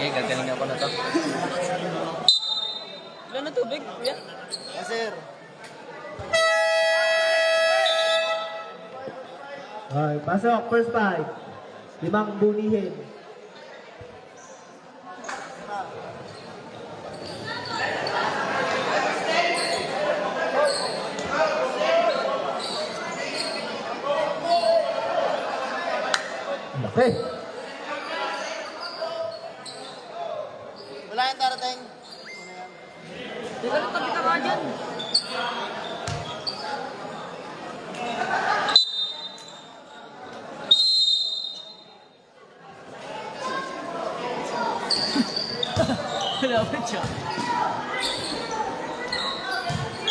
Okay, gagaling ako na to. Wala na tubig, kuya. Yes, sir. Okay, pasok. First five. 5 bunihin. Okay. Wala yung darating. Di ba natabi ka nga dyan? Malapit siya.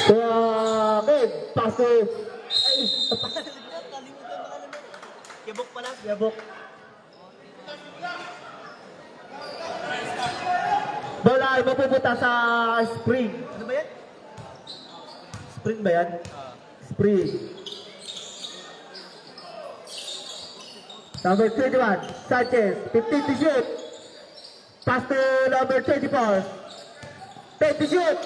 Okay. Pasok. Ay, Kibok pala. yabok. Bola ay mapupunta sa spring. Ano ba yan? Spring ba yan? Spring. Number 21, Sanchez. 15 to shoot. Pass to number 24. 10 to shoot.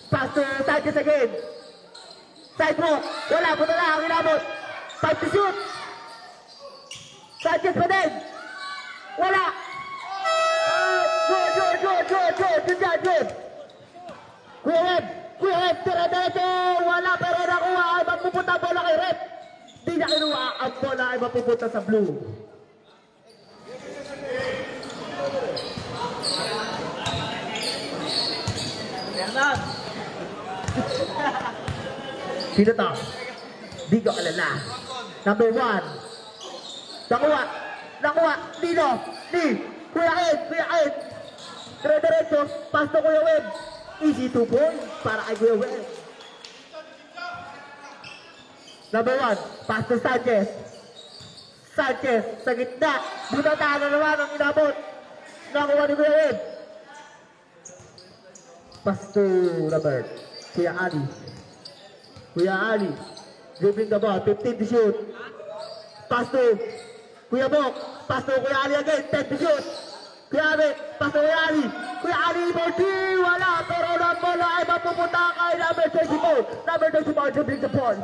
Pass to Sanchez again. Sidewalk. Wala, punta na ang inabot. 5 to shoot. Sanchez pa din. Wala. Good. Good job, good. Kuya Web, tira-diretso. Wala, pero nakuha ay mapupunta ang bola kay Rep. Di na kinuha ang bola ay mapupunta sa blue. Bernard. Sino to? Di ko alala. Number 1. Nakuha. Dino. Kuya Ed. Dire-diretso. Pass to Kuya Web. Easy 2 points para kay Kuya Web. Number 1. Pass to Sanchez. Sanchez sa gitna. Bunata na naman ang inabot. Nakuha ni Kuya Web. Pass to number Kuya Ali. Dribbling the ball. 15 to shoot. Pass to Kuya Bok. Pass to Kuya Ali again. 10 to shoot. Kuya Ali. Pass to Kuya Ali. Kuya Ali. Wala. Pero na bola ay mapupunta kay number 24. Number 24 dribbling the ball.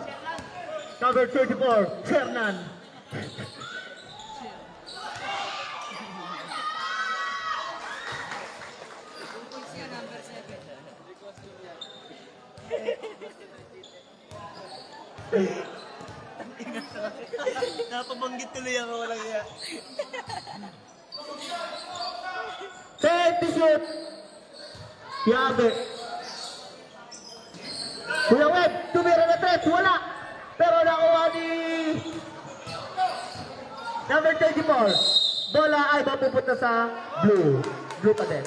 Number 34. Fernan. Napabanggit tuloy ako. Walang iya. 10 to shoot. Yabe. Kuya Web, tumira na 3. Wala. Pero nakuha ni number 34. Bola ay mapupunta sa blue. Blue pa din.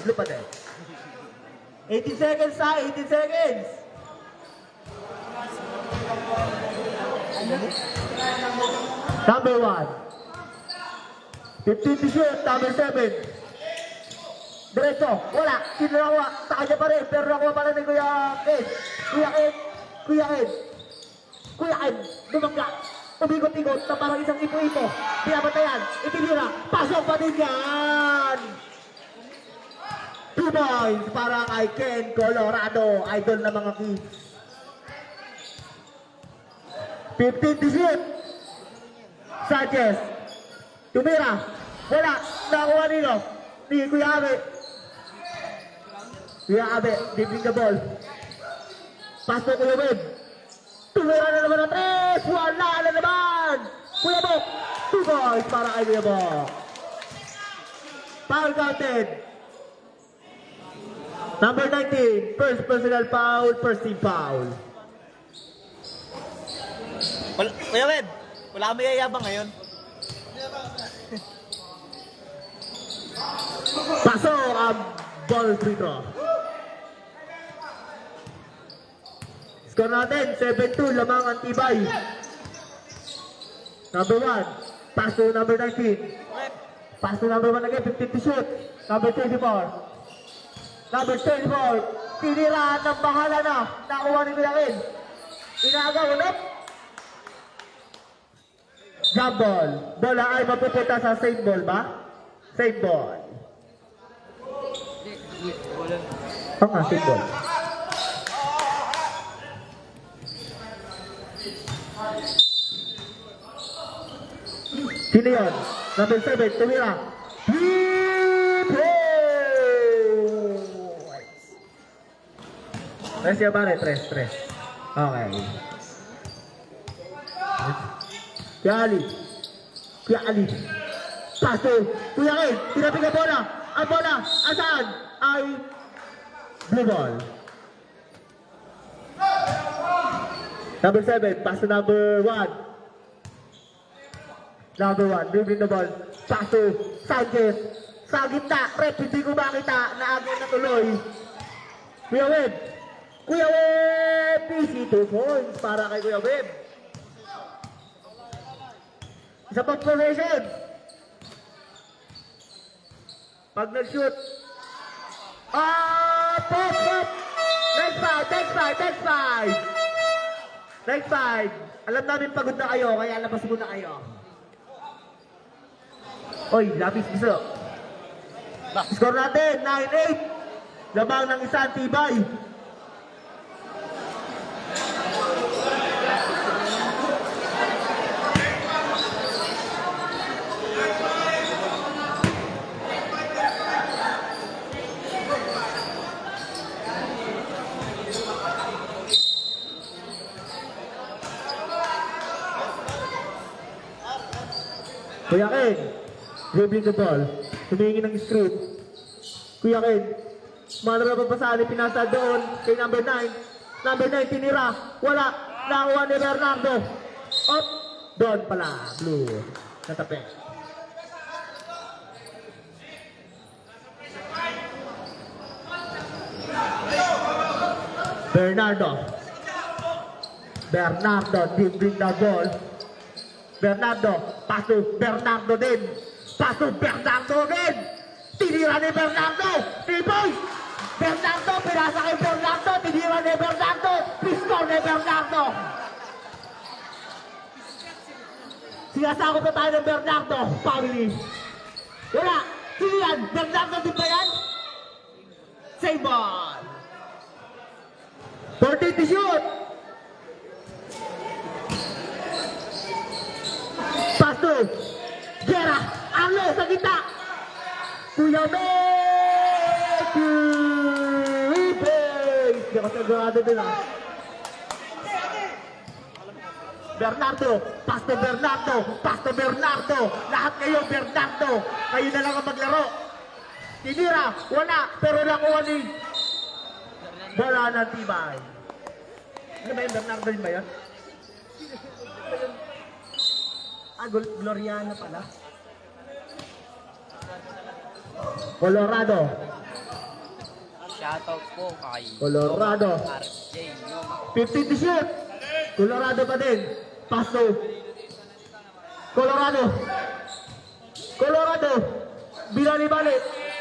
18 seconds ha. 18 seconds. Number 1. 15 to shoot. Number 7. Diretso. Wala. Sino nakuha? Sa kanya pa rin. Pero nakuha pa rin ni Kuya Ed. Dumangga. Umikot-ikot na parang isang ipo-ipo. Pinapatayan. Itinira. Pasok pa din yan. 2 points para kay Ken Colorado. Idol na mga kids. 15 to shoot. Sanchez. Tumira. Wala. Nakuha nilo. Ni Kuya Abe. Dribbling the ball. Pass to Kuya Web. Tumira na naman ang 3. Wala na naman. Kuya Bok. 2 points para kay Kuya Bok. Foul counted. Number 19. First personal foul. First team foul. Kuya Web, wala kami yayabang ngayon. Pasok ang ball free throw. Score natin, 7-2, lamang ang tibay. Number 1, pass to number 19. Pass to number 1 again, 15 to shoot. Number 24. Number 24, tinira ng bahala na. Nakuha ni Kuyakin. Inagaw, ulit. Jump ball. Bola ay mapupunta sa same ball ba? Same ball. Ang asik ball. Sino yun? Number 7, tumira. Tres ya pare, tres. Okay. Kuya Ali. Paso. Kuya Ken, tinapig ang bola. Ang bola, asaan? Ay blue ball. Number 7, pass to number 1. Number 1, dribbling the ball. Paso, Sanchez. Sa gitna, rep, hindi ko makita. Naagay na tuloy. Kuya Web, PC 2 points para kay Kuya Web. Isa pang possession. Pag nag-shoot. Pop! Next 5. Alam namin pagod na kayo, kaya labas muna kayo. Oy, lapis gusto. Score natin, 9-8. Labang ng isang tibay. Kuya Ken, dribbling the ball. Humingi ng screen. Kuya Ken, mana pa pasali, pinasa doon kay number 9. Number 9, tinira. Wala. Nakuha ni Bernardo. Up. Doon pala. Blue. Natape. Bernardo, dribbling the ball. Bernardo, paso Bernardo din. Tinira ni Bernardo. 3 points. Bernardo, pinasa kay Bernardo. Tinira ni Bernardo. Pistol ni Bernardo. Sinasako pa tayo ng Bernardo. Family. Wala. Sino yan? Bernardo din ba yan? Save ball. 40 to shoot. Pasto, Gera, Arlo sa gitna. Kuya Becky, hindi ako sigurado din ah. Bernardo, Pasto Bernardo, lahat kayo Bernardo, kayo na lang ang maglaro. Tinira, wala, pero nakuha ni bola ng tibay. Ano ba yung Bernardo yun ba yun? Gloriana pala. Colorado. Shoutout po kay Colorado. RJ. 50 to shoot. Colorado pa din. Paso. Colorado. Binali-bali.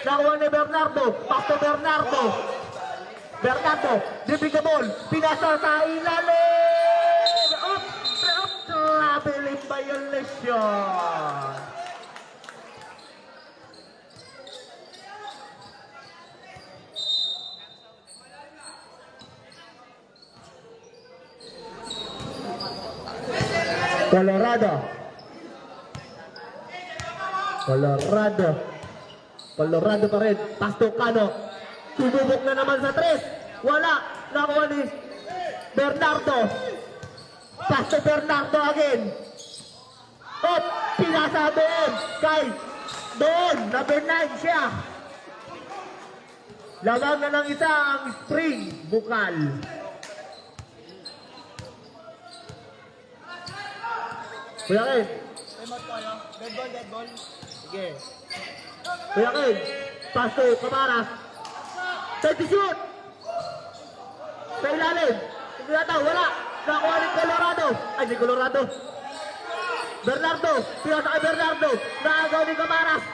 Nakuha ni Bernardo. Paso Bernardo. Dribbling the ball. Pinasa sa ilalim. Up. Traveling violation. Colorado pa rin. Pasto Cano. Sumubok na naman sa 3. Wala. Nakuha ni Bernardo. Pasto Bernardo again. Up. Pinasa doon. Kay doon. Number 9 siya. Lawang na lang isa ang Spring Bukal. Kuya Ken. Dead ball. Sige. Kuya Ken. Pasto Camaras. Time to shoot. Sa ilalim. Hindi nata. Wala. Nakuha ni Colorado. Ay, ni Colorado. Bernardo. Pinasa kay Bernardo. Nakagaw ni Camaras.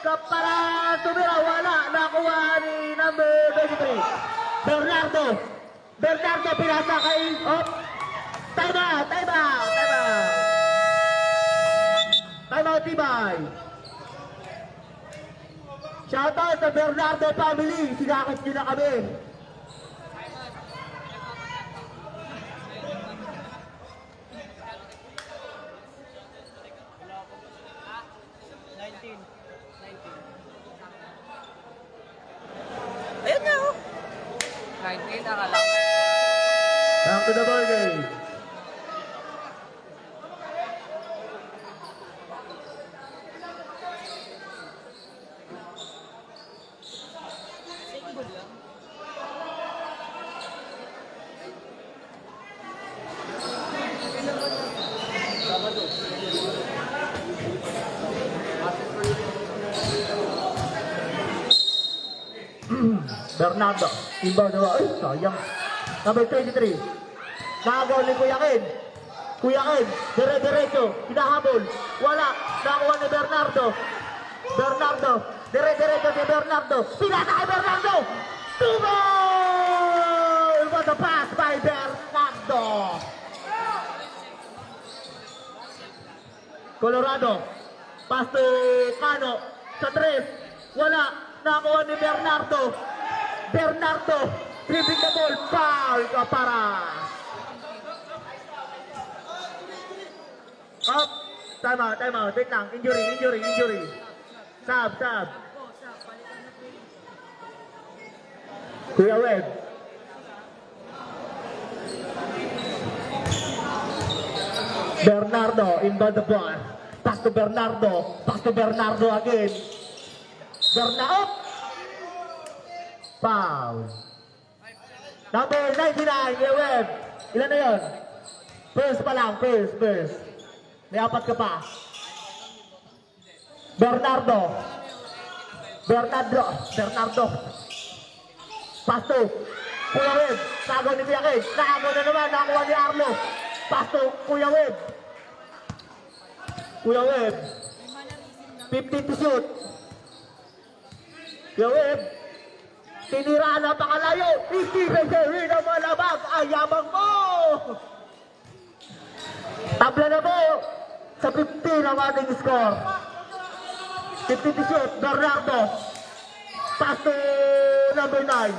Kaparan tumira. Wala. Nakuha ni number 23. Bernardo. Pinasa kay... Oh. Time out. Tibay. Shoutout sa Bernardo family. Sinakit nyo na kami. Ayun na oh. 19, akala ko. Back to the ball game. Bernardo, inbound na ay, sayang. Number 23. Nakagawa ni Kuya Ken. Kuya Ken, dire-diretso, hinahabol. Wala, nakuha ni Bernardo. Bernardo, dire-diretso si Bernardo. Pinasa kay Bernardo! Tubo! It was a pass by Bernardo. Colorado, pass to Cano, sa 3. Wala, nakuha ni Bernardo. Bernardo, dribbling the ball, foul ka para. Up, time out, wait lang, injury. Sab. Kuya Web. Bernardo, inbound the ball. Pass to Bernardo again. Bernardo, foul. Number 99, Kuya Web. Ilan na yun? First pa lang, first. May 4 ka pa. Bernardo. Pass to Kuya Web. Nagaw ni Kuya Ken. Nagaw na naman, nakuha ni Arlo. Pass to Kuya Web. 50 to shoot. Kuya Web. Tinira na pakalayo. Steven Sherry na malabag. Ayabang mo. Tabla na mo. Sa 15 ang ating score. 50 to shoot. Bernardo. Pass to number 9.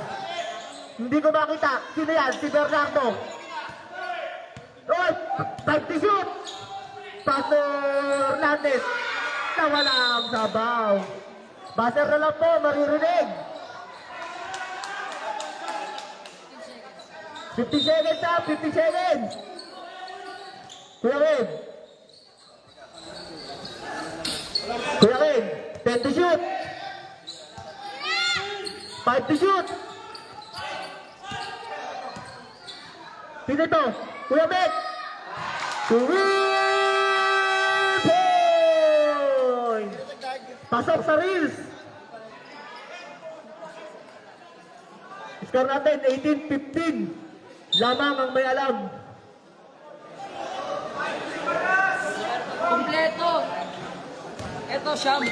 Hindi ko makita. Sino yan? Si Bernardo. Oy! 5 to shoot. Pass to Hernandez. Nawala ang sabaw. Buzzer na lang po. Maririnig. 50 seconds up. 50 seconds. Kuya Ken. 10 to shoot. 5 to shoot. Sino ito? Kuya Bet. 3 points. Pasok sa reels. Score natin 18-15. Lamang ang may alam. Kompleto. Ito, Sham.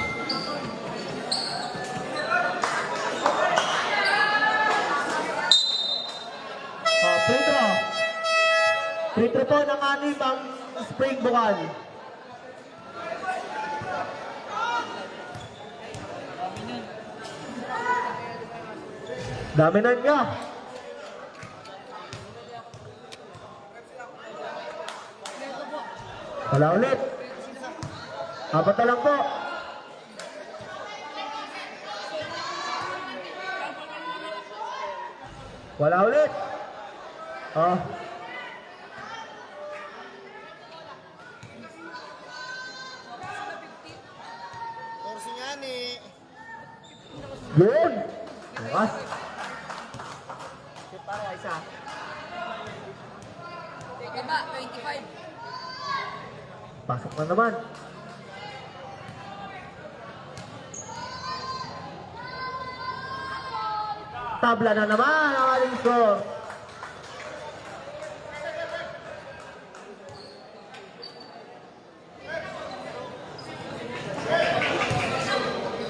Free throw. Free throw po ng 6 ang Spring Bukal. Dami na niya. Wala ulit. 4 na lang po. Wala ulit. Oh. Torsi nga ni. Yun. Bukas. Para isa. Iba, 25. Pasok na naman. Tabla na naman ang ating score.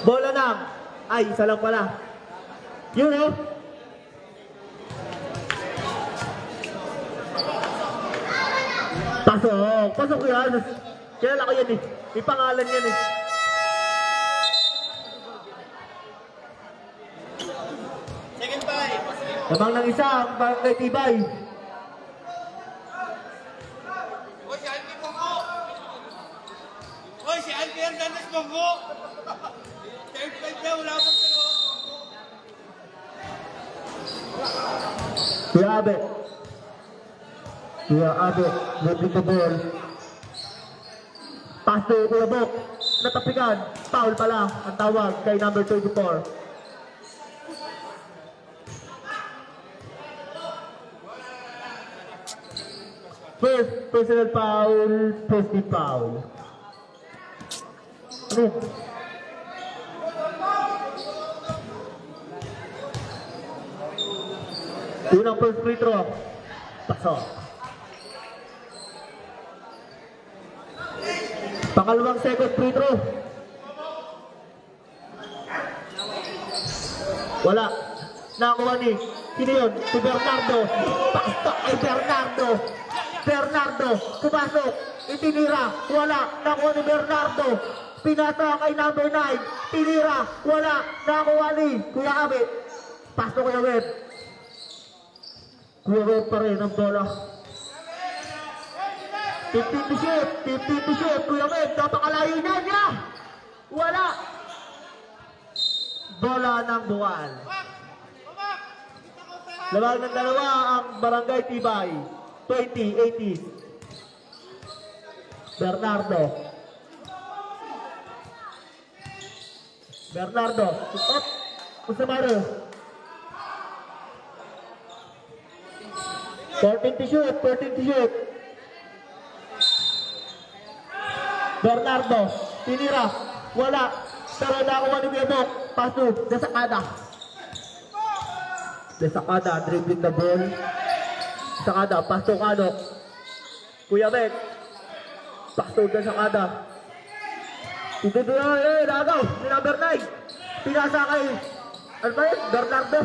Bola na. Ay, isa lang pala. Yun oh. Pasok yan. Kilala ko yan eh. May pangalan yan eh. Lamang ng isa ang Barangay Tibay. Hoy, si Alfie Hernandez Bongo! Third fight na, wala bang sa'yo? Kuya Abe. Kuya Abe, moving the ball. Pass to Kuya Bok. Natapikan. Foul pala ang tawag kay number 24. First personal foul, first team foul. Ano yun? Unang first free throw. Pasok. Pangalawang second free throw. Wala. Nakakuha ni. Sino yun? Si Bernardo. Pasok kay Bernardo. Bernardo. Pumasok. Itinira. Wala. Nakakuha ni Bernardo. Pinasa kay number 9. Tinira. Wala. Nakakuha ni Kuya Abe. Pasok Kuya Web. Kuya Web pa rin ang bola. 15 to shoot. 15 to shoot. Kuya Web. Napakalayo niya. Wala. Bola ng buwan. Labang ng dalawa ang Barangay Tibay. 20-18. Bernardo. Bernardo. Up. Usamaro. 14 to shoot. 14 to shoot. Bernardo. Tinira. Wala. Pero nakuha ni Bebok. Paso. Desakada. Desakada. Dribbling the ball. Desakada. Paso Kano. Kuya Ben. Paso Desakada. Ito doon. Nagaw. Si number 9. Pinasa kay. Ano ba yun? Bernardo.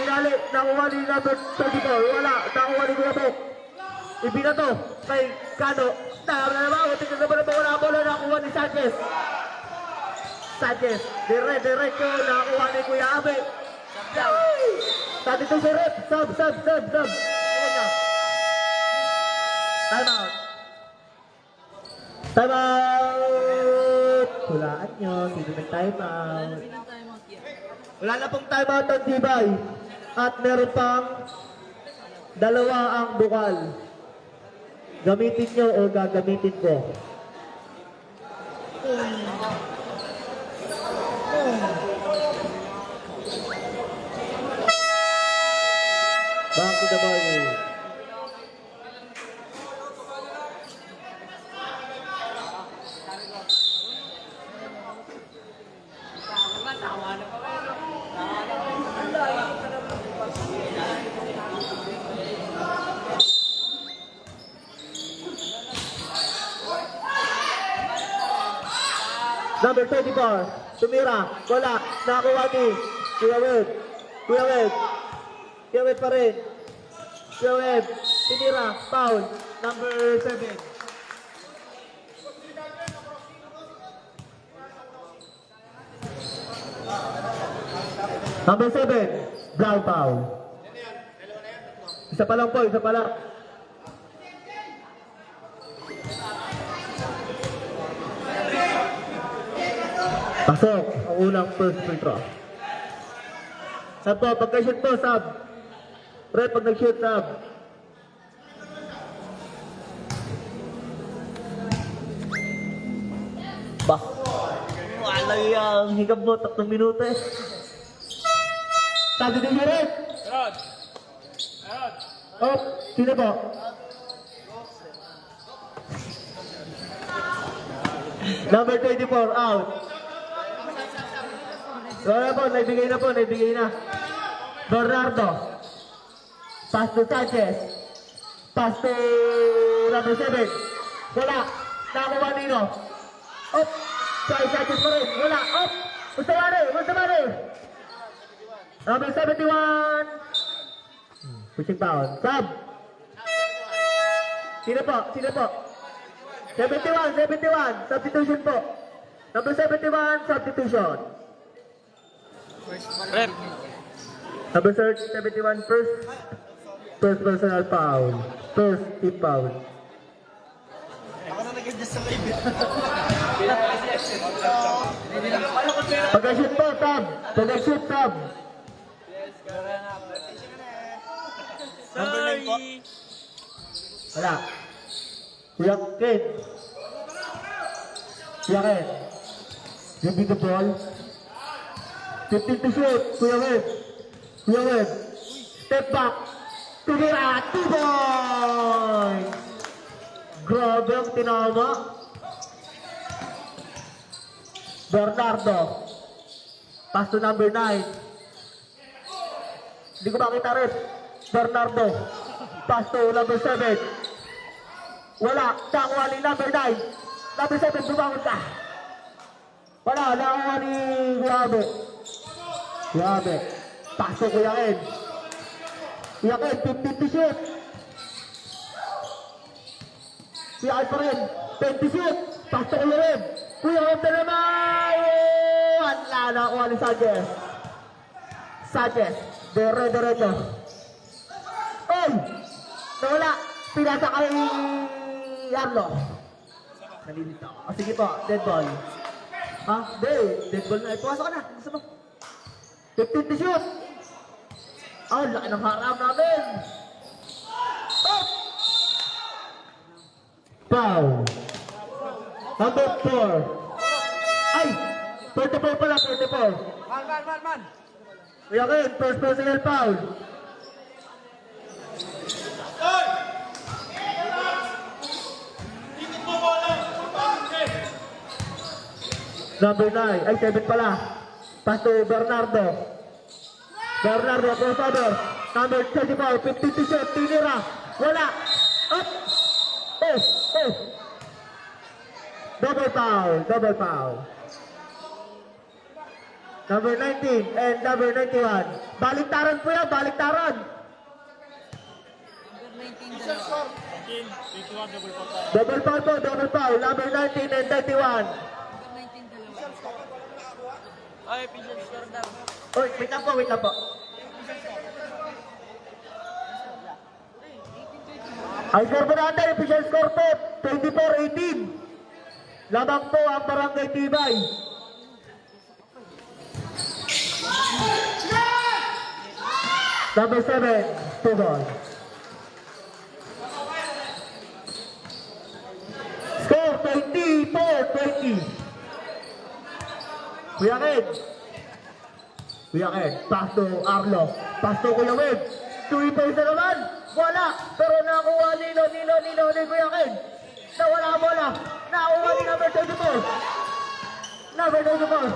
Binali. Nakuha ni number 24. Wala. Nakuha ni Kuya Ben. Ibinato. Kay Kano. Tama na ba? Tingnan na ba na wala bola nakuha ni Sanchez. Sanchez. Diretso. Nakuha ni Kuya Abe. Sabi ito si Rep. Sub. Time out. Time out. Hulaan nyo. Sino nag-time out? Wala na pong time out ang Tibay. At meron pang dalawa ang bukal. Gamitin nyo o gagamitin ko? Back to the ball. Number 24, tumira, wala, nakuha ni Kuya Web. Kuya Web pa rin. Kuya Web, tumira, foul, number 7. Number 7, brown foul. Isa pa lang po, isa pa lang. Pasok ang unang first free throw. Sub po, pagka-shoot po, sub. Red, pag nag-shoot, sub. Bah, wala yung higab mo, 3 minuto eh. Sabi din yung Red. Oh, sino po? Number 24, out. Wala po, naibigay na. Bernardo. Pass to Sanchez. Pass to number 7. Wala. Nakakuha nino. Up. Try Sanchez pa rin. Wala. Up. Mustamare. Number 71. Pushing down. Sub. Sino po? 71. Substitution po. Number 71, substitution. Rep. Number 71, first personal foul. First team foul. Ako na nag-adjust sa live. Pag-shoot po, Tab. Pag-shoot, Tab. Number 9 po. Wala. Kuya Ken. Kuya Ken. Give me the ball. 15 to shoot. Kuya Web. Kuya Web. Step back. Tumira. 2 points. Grabe ang tinama. Bernardo. Pass to number 9. Hindi ko makita rin. Bernardo. Pass to number 7. Wala. Nakuha ni number 9. Number 7, bumangon ka. Wala. Nakuha ni Grabe. Grabe. Pass to Kuya Ken. Kuya Ken, 15 to shoot. Kuya Ken pa rin. 10 to shoot. Pass to Kuya Ken. Kuya Ken na naman. Wala. Nakuha ni Sanchez. Sanchez. Dire-diretso. Oh! Nawala. Pinasa kay Arlo. Nalilito ako. Oh, sige po. Dead ball. Ha? Hindi. Dead ball na. Pumasok ka na. Gusto mo? 15 to shoot. Oh, laki ng harap namin. Oh! Foul. Number 4. Ay! 44 pala. 44. Man. Kuya Ken, first personal foul. Oy! Ikot mo bola! Number 9. Ay, 7 pala. Pass to Bernardo. Bernardo, crossover. Number 34. 50 to shoot. Tinira. Wala. Up. Oh. Double foul. Double foul. Number 19 and number 91. Baliktaran po yan. Baliktaran. Number 19 dalawa. Double foul po. Double foul. Number 19 and 31. Number 19 dalawa. Ay, official score daw. Oy, wait lang po. Wait lang po. Ang score po natin, official score po, 24-18. Lamang po ang Barangay Tibay. Number 7, 2 ball. Score 24-20. Kuya Ken. Kuya Ken, pass to Arlo. Pass to Kuya Web. 2 points na naman. Wala. Pero nakuha ni Kuya Ken. Nawala ang bola. Nakuha ni number 24. Number 24.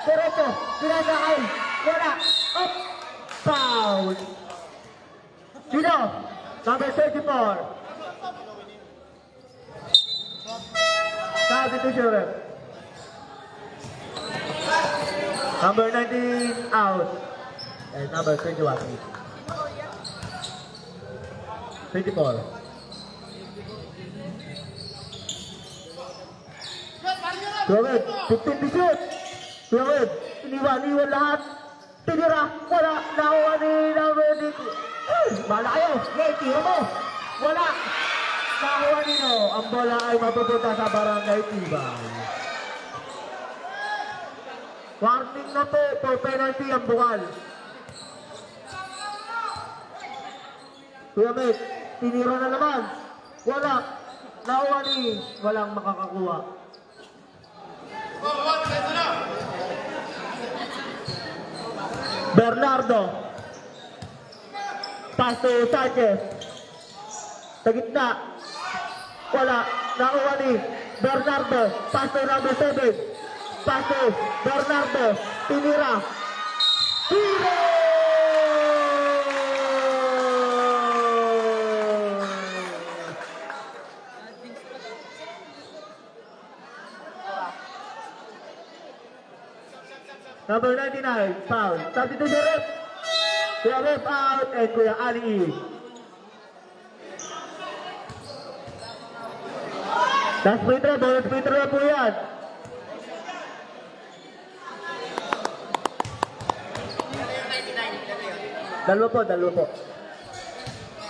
Diretso. Pinasakay. Wala. Up. Foul. Sino? Number 34. Substitution. Number 19 out. And number 21. 24. Gawin, 15 to shoot. Gawin, iniwan lahat. Tinira, wala. Nakuha ni number 19. Bala kayo. Ngay, tira mo. Wala. Nakuha nino. Ang bola ay mapupunta sa Barangay Tibay. Warning na po for penalty ang bukal. Kuya Mek, tinira na naman. Wala. Nakuha ni. Walang makakakuha. Bernardo. Pass to Sanchez. Sa gitna. Wala. Nakuha ni Bernardo. Pass to number 7. Pass to Bernardo. Tinira. Tiro! Number 99, foul. Substitution rep. Kuya Rep out and Kuya Ali. Last free throw, bonus free throw na po yan. Dalawa po.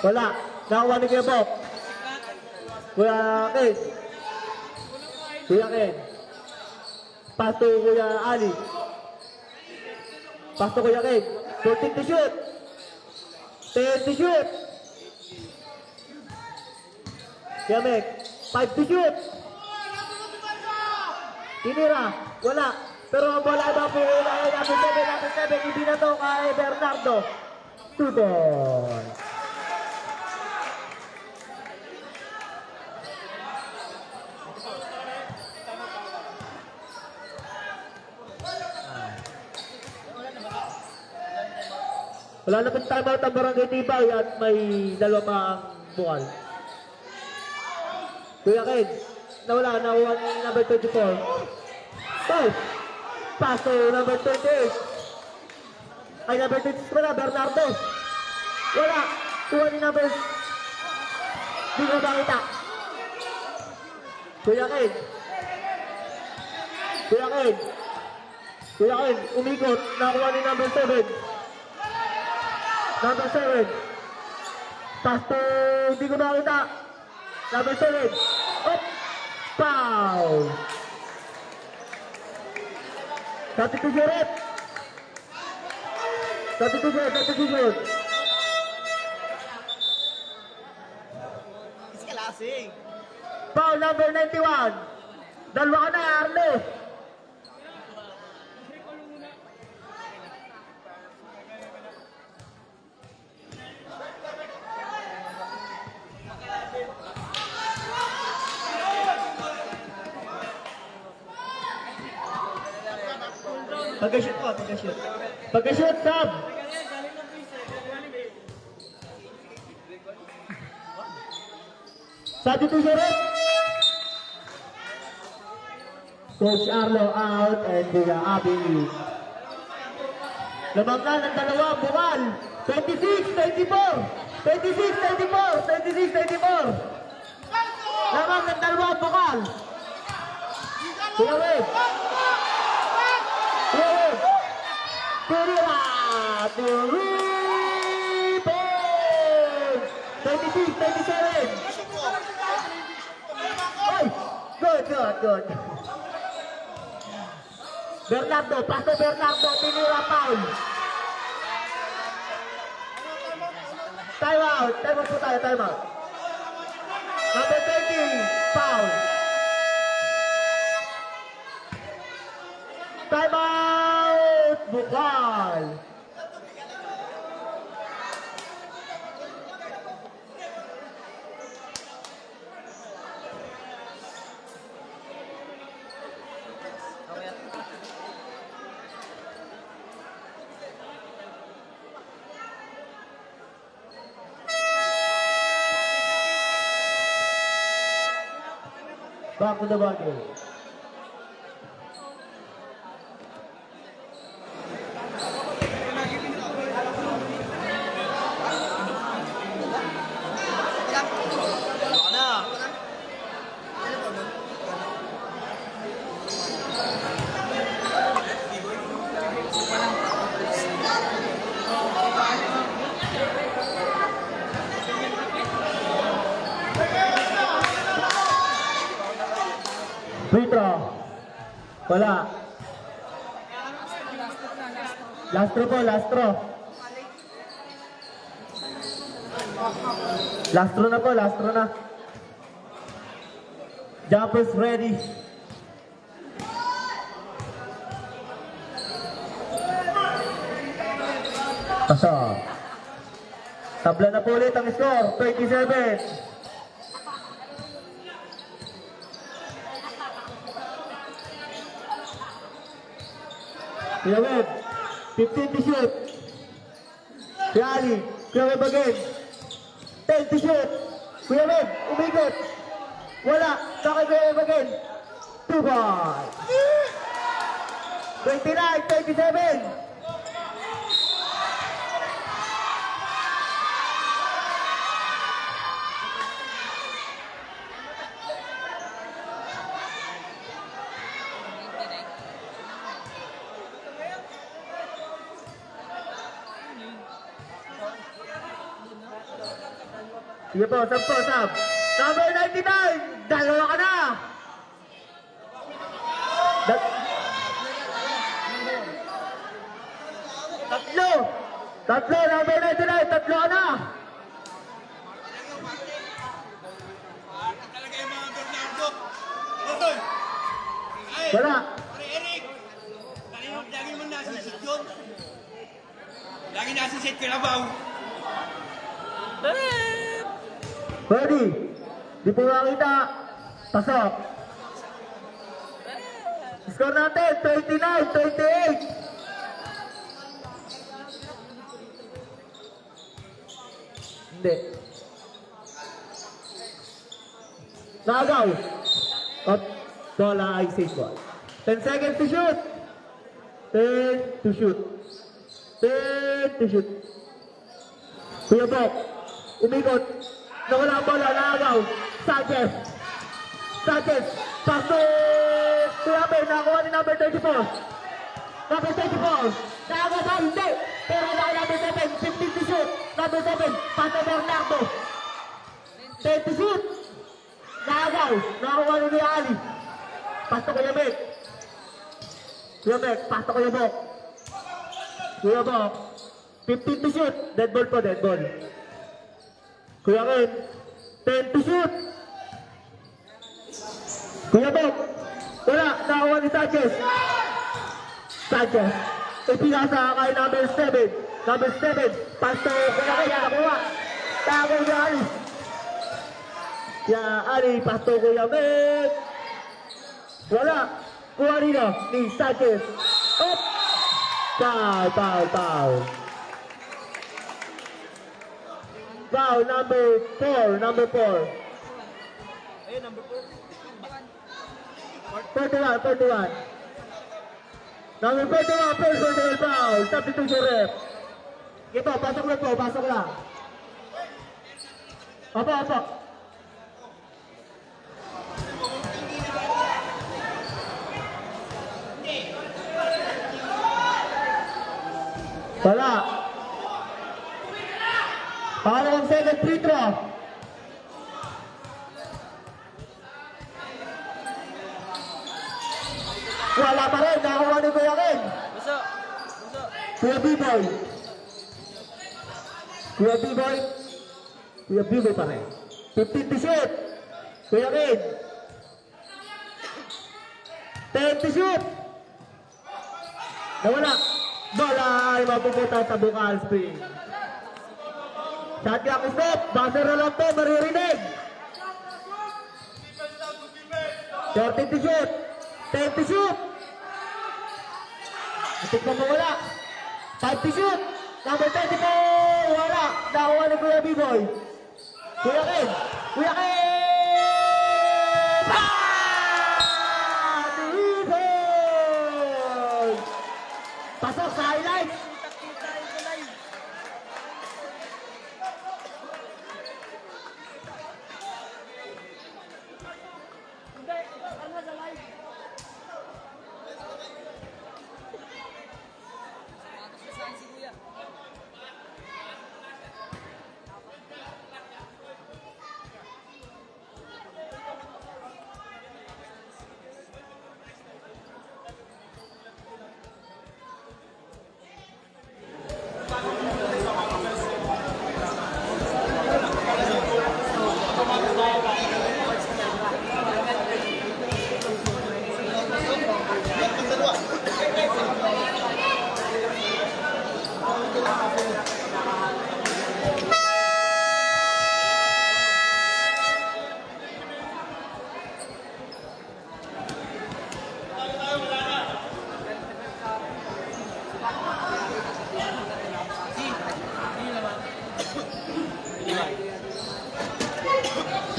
Wala. Nakakuha ni Kuya Bok. Kuya Ken. Kuya Ken. Pass to Kuya Ali. Pass to Kuya Ken. 14 to shoot. 10 to shoot. Kuya Mek. 5 to shoot. Tinira. Wala. Pero ang bola ba po ay number 7. Hindi na to kay Bernardo. 2 points. Wala na pong timeout ang Barangay Tibay at may dalawa pa ang bukal. Kuya Ken, nawala, nakuha ni number 24. Oh! Pass to number 28. Ay, number 26 pala, Bernardo. Wala, kuha ni number... Di ko makita. Kuya Ken. Kuya Ken, umikot, nakuha ni number 7. Number 7. Pass to, hindi ko nakita. Number 7. Up. Foul. Substitution. Iskalasing. Foul number 91. Dalawa ka na, Arlo. Pagka-shoot, sub. Substitution. Coach Arlo out and Kuya Abi. Lamang na ng dalawa, bukal. 26-24. Lamang ng dalawa, bukal. Kuya Web. Tirira to rebound. 26-27. Ay, good. Bernardo, pass to Bernardo, tinira foul. Time out po tayo, time out. Number 30, foul. Time out, bukal. Back to the ball game. Free throw. Wala. Last throw po, last throw. Last throw na. Jumpers ready. Pasok. Tabla na po ulit ang score, 27. Kuya Web, 15 to shoot. Kuya Ali, Kuya Web again. 10 to shoot. Kuya Web, umikot. Wala, saka Kuya Web again. 2 points. 29-27. Sige po, sab. Number 99, dalawa ka na. Tatlo, number 99, tatlo ka na. Talaga yung mga Bernardo. Hoy! Ay! Wala. Pare Eric! Lagi mo nasisit yun. Lagi nasisit ka na ba? Ready? Di po makita. Pasok. Score natin, 29-28. Hindi. Nagaw. At bola ay safe ball. 10 seconds to shoot. 10 to shoot. 10 to shoot. Kuya Bok. Umikot. Nawala ang bola. Nagaw. Sanchez. Pasok. Kuya Ben. Nakakuha ni number 34. Number 34. Nagaw ba? Hindi. Pero nakakuha number 7. 15 to shoot. Number 7. Pato Bernardo. 10 to shoot. Nagaw. Nakakuha ni Kuya Ali. Pasto Kuya Ben. Pasto Kuya Bok. Kuya Bok. 15 to shoot. Dead ball po, dead ball. Kuya Ken. 10 to shoot. Kuya Bok. Wala. Nakakuha ni Sanchez. Ipinasa kay number 7. Number 7. Pasto Kuya Ken. Nakakuha. Tago ni Ali. Ali. Pasto Kuya Ben. Wala. Kuha nila ni Sanchez. Up. Foul. Foul, number 4. Ayun, number 4. 41. Number 41, personal foul. Substitution ref. Ito, pasok lang. Apa. Wala. Pangalawang second free throw. Wala pa rin. Nakakuha ni Kuya Ken. Buso. Kuya B-Boy. Kuya B-Boy pa rin. 15 to shoot. Kuya Ken. 10 to shoot. Nawala. Bola ay mapupunta sa Bukal Spring. Shot clock stop. Buzzer na lang to. Maririnig. 13 to shoot. 10 to shoot. Atik pa mawala. 5 to shoot. Number 24. Wala. Nakuha ni Kuya B-Boy. Kuya Ken. B-Boy. Pasok sa highlights.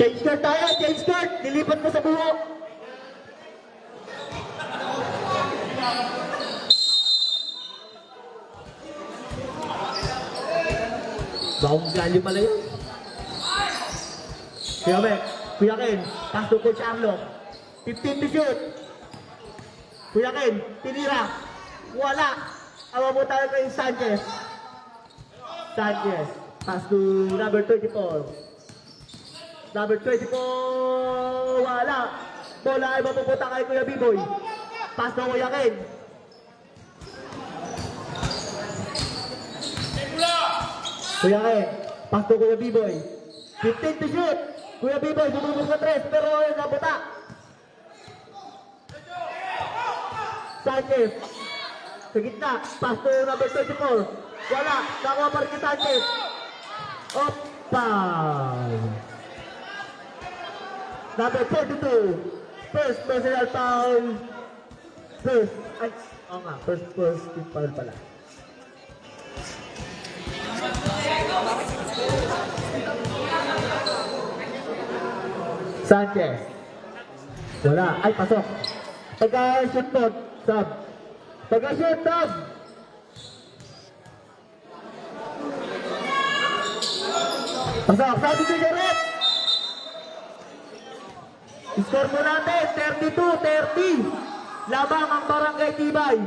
Change court tayo, change court. Nilipat mo sa buho. Baong gali pala yun. Kuya Ken, pass to Coach Arlo. 15 to shoot. Kuya Ken, tinira. Wala. Awa mo tayo kay Sanchez. Pass to number 34. Number 24, wala. Bola ay mapupunta kay Kuya B-Boy. Pass to Kuya Ken. Kuya Ken, pass to Kuya B-Boy. 15 to shoot. Kuya B-Boy, bumubog sa 3, pero ayun, nabuta. Sanchez. Sa gitna, pass to number 24. Wala, nakuha pa rin kay Sanchez. Opa! Number 42. First personal foul. First, ay, oo nga, first team foul pala. Sanchez. Wala, ay, pasok. Pagka-shoot mo, sub. Pagka-shoot, sub. Pasok, sabi ko Jared. Score mo natin, 32-30. Labang ang Barangay Tibay.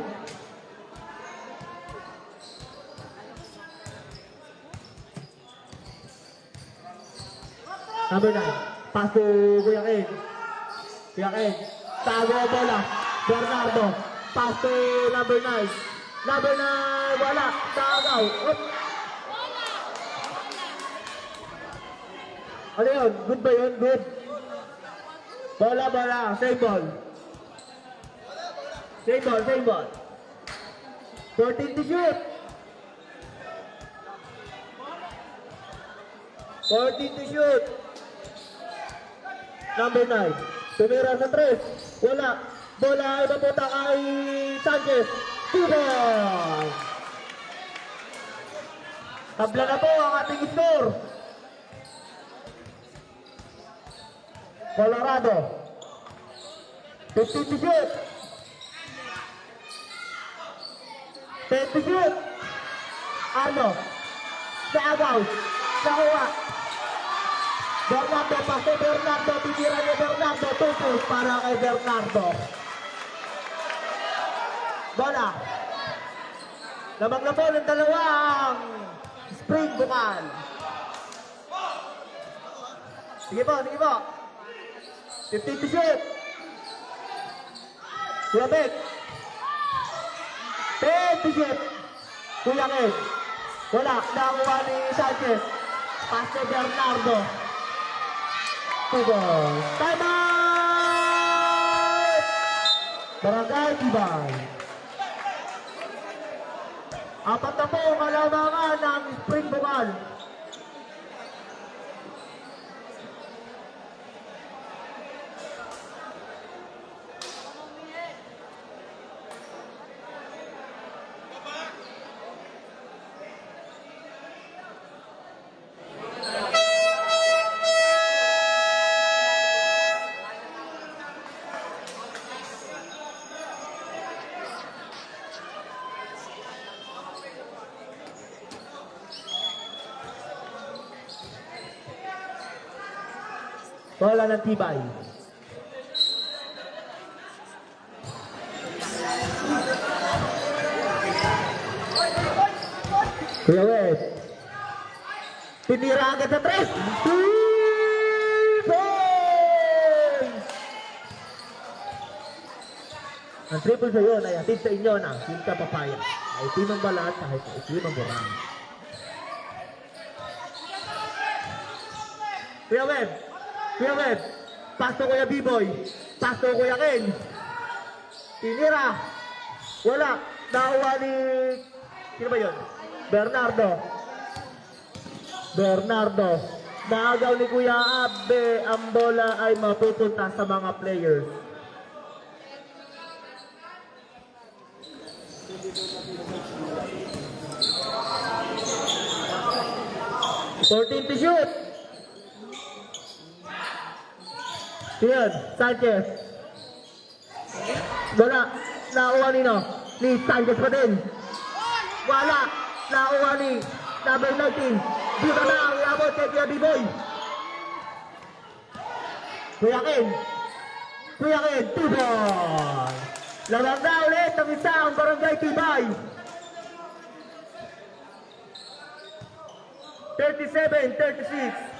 Number 9, pass to Kuya Ken. Kuya Ken, tago ang bola. Bernardo, pass to number 9. Number 9, wala, tagaw. Up. Ano yun? Good ba yun? Good. Bola, same ball. Same ball. 14 to shoot. 14 to shoot. Number 9. Tumira sa 3. Wala. Bola ay mapunta kay Sanchez. 2 ball. Tabla na po ang ating score. Colorado. 15 to shoot. 10 to shoot. Ano? Naagaw. Nakuha. Bernardo, pass to Bernardo. Tinira ni Bernardo. Tupos para kay Bernardo. Bola. Lamang na po ng dalawang spring bukal. Sige po. 15 to shoot. Kuya Beck. 10 to shoot. Kuya Ken. Wala. Nakuha ni Sanchez. Pass to Bernardo. 2 balls. Time out! Barangay Tibay. Apat na po ang kalamangan ng spring bukal. Bola ng Tibay. Kuya Wes. Tinira agad sa 3. 3 points! Ang triple sa yun ay atid sa inyo ng Sinta Papaya. Ay timang balat kahit itim ang burang. Kuya Web. Pass to Kuya B-Boy. Pass to Kuya Ken. Tinira. Wala. Nakuha ni... Sino ba yun? Bernardo. Naagaw ni Kuya Abe. Ang bola ay mapupunta sa mga players. Fourteen to shoot. Yan, Sanchez. Wala. Nakuha ni Sanchez pa din. Wala. Nakuha ni number 19. Dito na ang iabot kay Kuya B-Boy. Kuya Ken, 2 ball. Lamang na ulit ang isa ang Barangay Tibay. 37-36.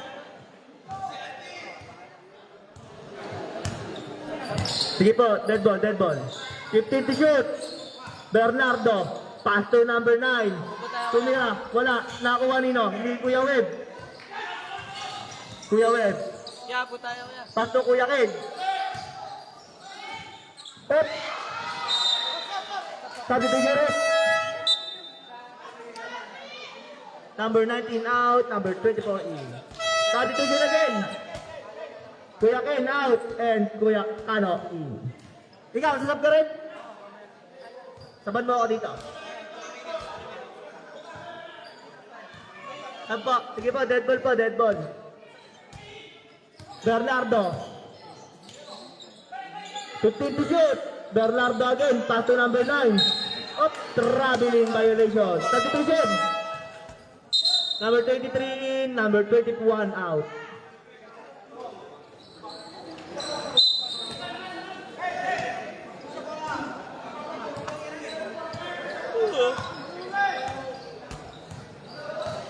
Sige po, dead ball, dead ball. 15 to shoot. Bernardo, pass to number 9. Tumira, wala. Nakuha nino, hindi Kuya Web. Kuya Web. Kaya po tayo kaya. Pass to Kuya Ken. Up. Sabi to Jerez. Number 19 out, number 24 in. Sabi to Jerez again. Kuya Ken out, and Kuya Kano in. Ikaw, sasab ka rin? Saban mo ako dito. Sab po. Sige po, dead ball po, dead ball. Bernardo. 15 to shoot. Bernardo again, pass to number 9. Up, traveling violation. Substitution. Number 23 in, number 21 out.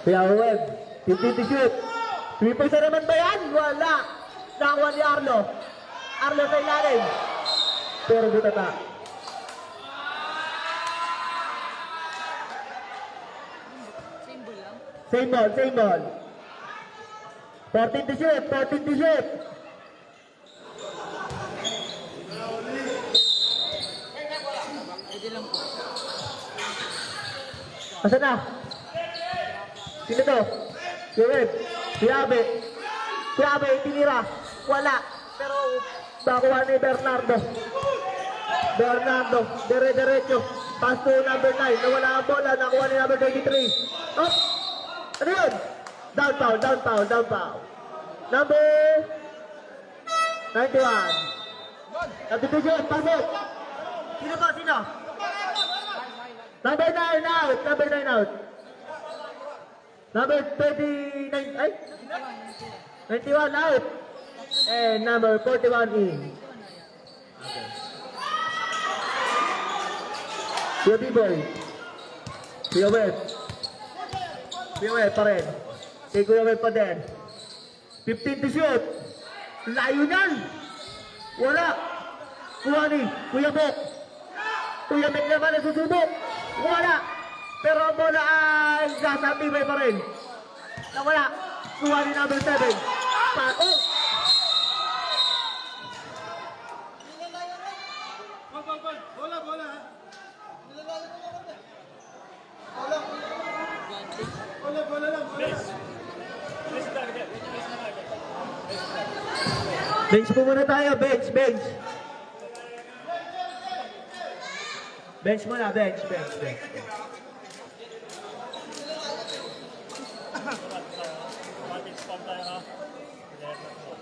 Kuya Web, 15 to shoot. 3 points na naman ba yan? Wala. Nakakuha ni Arlo. Arlo sa ilalim. Pero butata. Symbol lang. Same ball, same ball. 14 to shoot, 14 to shoot. Pwede lang po. Asa na? Sino to? Si Web. Si Abe. Si Abe, tinira. Wala. Pero nakuha ni Bernardo. Bernardo, dire-diretso. Pass to number 9. Nawala ang bola. Nakuha ni number 23. Oh! Ano yun? Down foul, down foul, down foul. Number 91. Substitution, pasok. Sino ba? Sino? Number 9 out. Number 9 out. Number 29, ay? 91 out. And number 41 in. Kuya B-Boy. Kuya Web. Kuya Web pa rin. Kay Kuya Web pa din. 15 to shoot. Layo niyan. Wala. Kuha ni Kuya Bok. Kuya Bok naman nasusubok. Wala. Pero ang bola ay nasa tibay pa rin. Nawala. Kuha ni number 7. Oh! Bench po muna tayo, bench, bench. Bench muna, bench, bench, bench.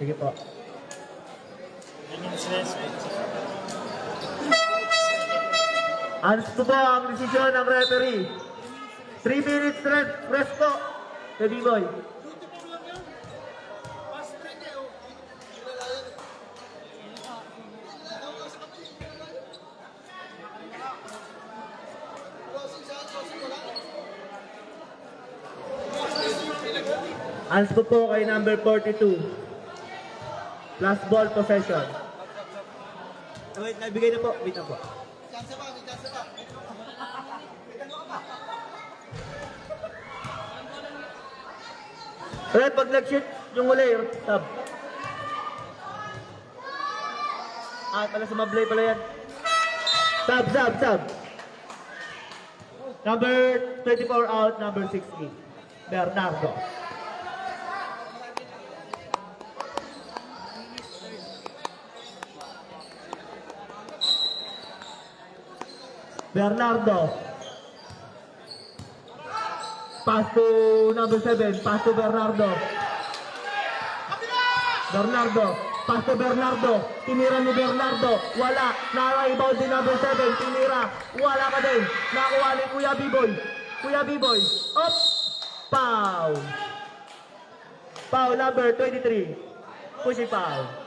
Sige po. Ano po ang desisyon ng referee? 3 minutes rest po. Kay B-Boy. Ans po kay number 42. Last ball possession. Wait, nabigay na po. Wait na po. Alright, pag nag-shoot yung huli, tab. Pala sumablay pala yan. Sub. Number 24 out, number 6 in. Bernardo. Bernardo. Pass to number 7. Pass to Bernardo. Pass to Bernardo. Tinira ni Bernardo. Wala. Na-rebound din number 7. Tinira. Wala ka din. Nakuha ni Kuya B-Boy. Up. Foul. Foul number 23. Pushing foul.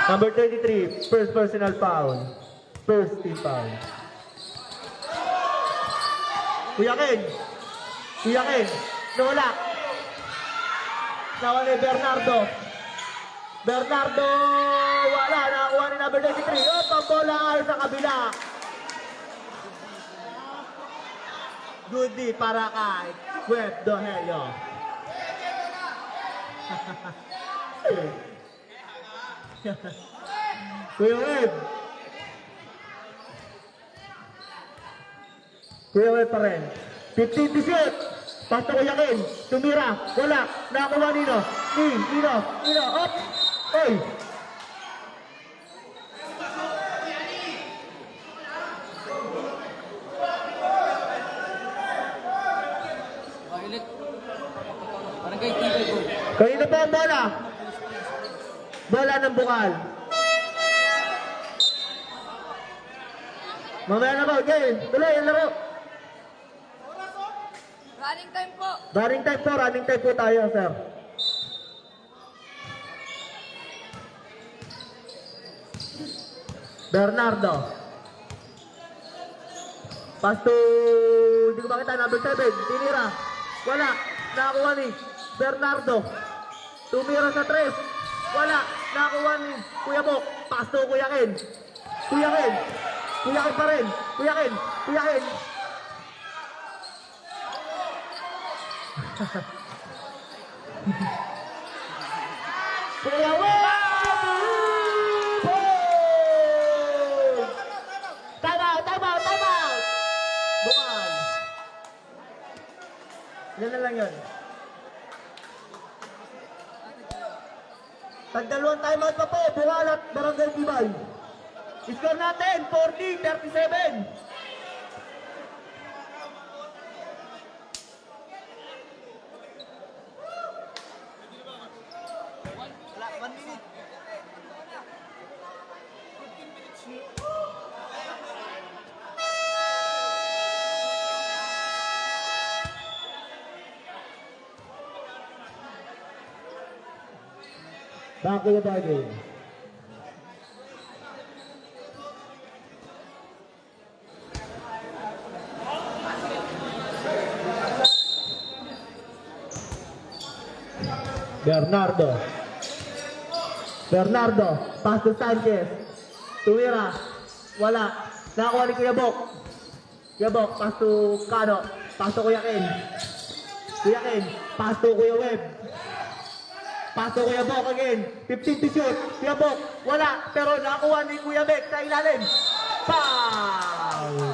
Number 33, first personal foul. First team foul. Kuya Ken. Kuya Ken. Nawala. Nawala ni Bernardo. Bernardo. Wala. Nakakuha ni number 93. Up ang bola sa kabila. Good D para kay Web Dohelio. Kuya Web. Kuya Web pa rin. 15 to shoot. Pasto Kuya Ken. Tumira. Wala. Nakakuha nino. Nino. Up. Oy. Ulit. Barangay Tibay ko. Kanina pa ang bola. Bola ng bukal. Mamaya na ba? Okay. Tuloy ang laro. Running time po. Running time po tayo, sir. Bernardo. Pass to, hindi ko makita, number 7. Tinira. Wala. Nakakuha ni Bernardo. Tumira sa 3. Wala. Nakakuha ni Kuya Bok. Pass to Kuya Ken. Kuya Ken. Kuya Ken pa rin. Kuya Ken. Kuya Ken. Kuya Web! Time out! Bukal. Yan na lang yun. Tagdalawang time out pa po. Bukal at Barangay Tibay. Score natin, 40-37. Wala, 1 minute. Back to the ball game. Bernardo, pass to Sanchez. Tuwira, wala. Nakakuha ni Kuya Bok. Kuya Bok, pass to Cano. Pass to Kuya Ken. Kuya Ken, pass to Kuya Web. Pass to Kuya Bok again. 15 to shoot. Kuya Bok, wala. Pero nakakuha ni Kuya Bek sa ilalim. Foul!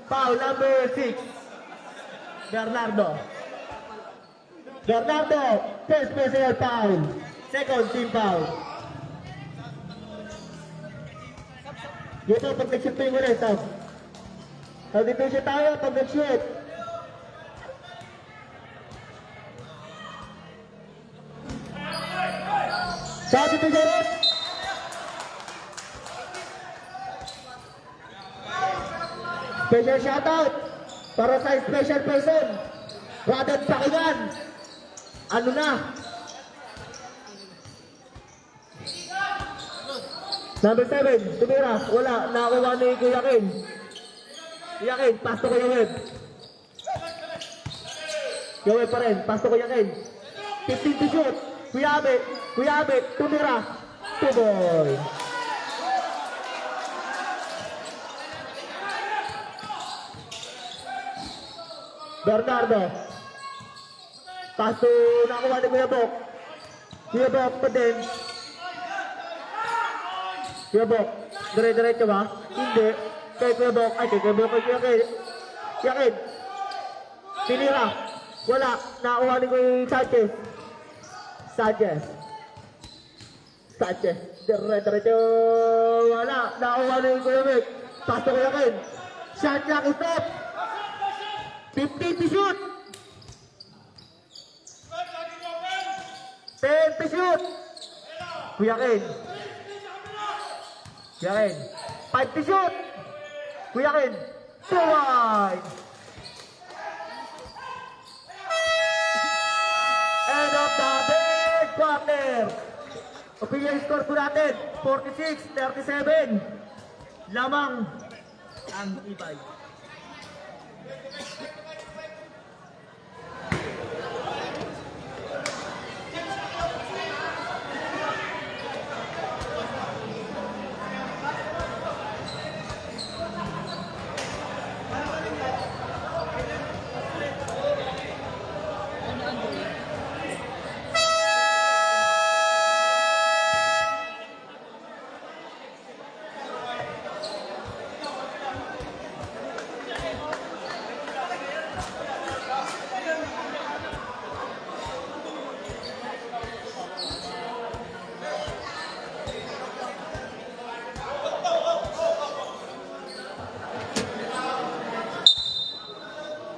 Foul number 6. Bernardo, first personal foul. Second team foul. Dito, pag nag-shoot po yung ulit, dito siya tayo, pag nag-shoot. Sabi po siya rin. Special shoutout para sa special person. Radad Pakingan. Ano na? Number 7, tumira. Wala. Nakakuha ni Kuya Ken. Kuya Ken, pass to Kuya Web. Kuya Web pa rin. Pass to Kuya Ken. 15 to shoot. Kuya Abe, tumira. Tuboy. Bernardo. Pass to nakakuha ni Kuya Bok. Kuya Bok pa din. Kuya Bok, dire-diretso ba? Hindi. Kay Kuya Bok, kay Kuya Bok, kay Kuya Ken. Kuya Ken. Tinira. Wala. Nakakuha ni Kuya Sanchez. Dire-diretso. Wala. Nakakuha ni Kuya Bek. Pass to Kuya Ken. Shot clock stop. 15 to shoot. 10 to shoot. Kuya Ken. 5 to shoot. Kuya Ken. 2 wide. End of the third quarter. Opinion score po natin. 46-37. Lamang ang ibay.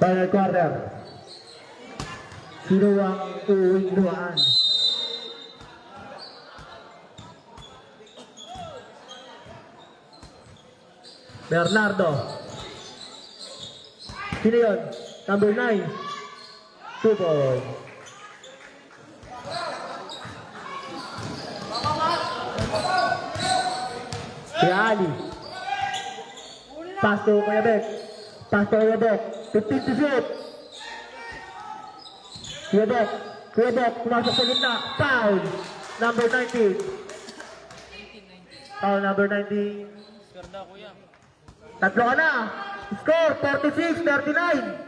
Final quarter. Sino ang uuwing luhaan? Bernardo. Sino yun? Number 9. 2 points. Si Ali. Pass to Kuya Beck. Pass to Kuya Beck. 15 to shoot. Kuya Beck. Kuya Beck. Pumasok sa gitna. Foul. Number 19. Foul number 19. Score na, kuya. Tatlo ka na. Score 46-39.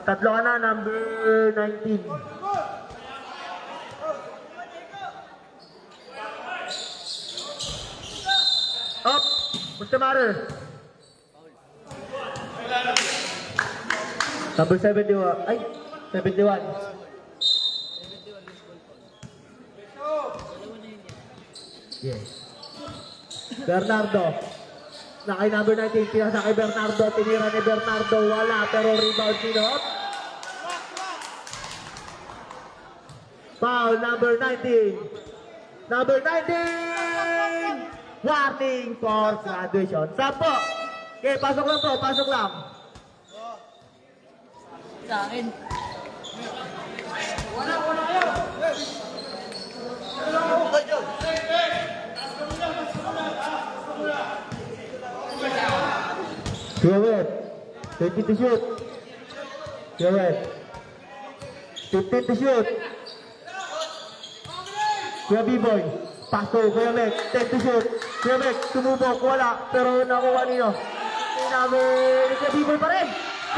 Tatlo ka na, number 19. Up! What's the matter? Number 71. Ay, 71. Yes. Bernardo. Na kay number 19, pinasa kay Bernardo. Tinira ni Bernardo. Wala, pero rebound sino? Foul number 19. Number 19! Warning for graduation. Sampo! Okay, pasok lang po, pasok lang. Sa akin. Kuya 20 to shoot. Kuya 15 to shoot. Kuya B-Boy. Pass to Kuya Mek. 10 to shoot. Kuya Mek, tumubok. Wala. Pero nakuha niyo. Sinabi ni Kuya B-Boy pa rin.